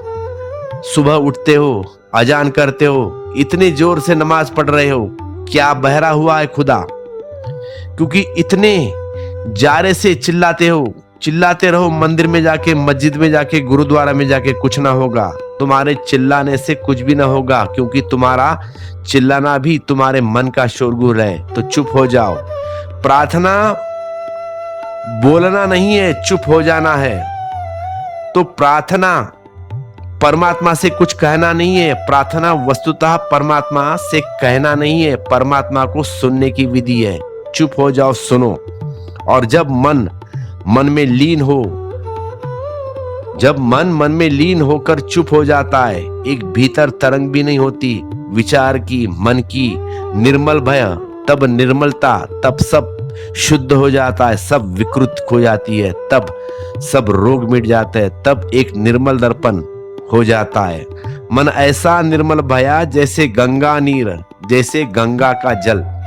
सुबह उठते हो, अजान करते हो, इतने जोर से नमाज पढ़ रहे हो, क्या बहरा हुआ है खुदा? क्योंकि इतने जारे से चिल्लाते रहो मंदिर में जाके, मस्जिद में जाके, गुरुद्वारा में जाके, कुछ ना होगा। तुम्हारे चिल्लाने से कुछ भी ना होगा, क्योंकि तुम्हारा चिल्लाना भी तुम्हारे मन का शोरगुल है। तो चुप हो जाओ। प्रार्थना बोलना नहीं है, चुप हो जाना है। तो प्रार्थना परमात्मा से कुछ कहना नहीं है, प्रार्थना वस्तुतः परमात्मा से कहना नहीं है, परमात्मा को सुनने की विधि है। चुप हो जाओ, सुनो। और जब मन में लीन हो, जब मन में लीन होकर चुप हो जाता है, एक भीतर तरंग भी नहीं होती विचार की, मन की, निर्मल भय, तब निर्मलता, तब सब शुद्ध हो जाता है, सब विकृत खो जाती है, तब सब रोग मिट जाते हैं, तब एक निर्मल दर्पण हो जाता है। मन ऐसा निर्मल भया जैसे गंगा नीर, जैसे गंगा का जल।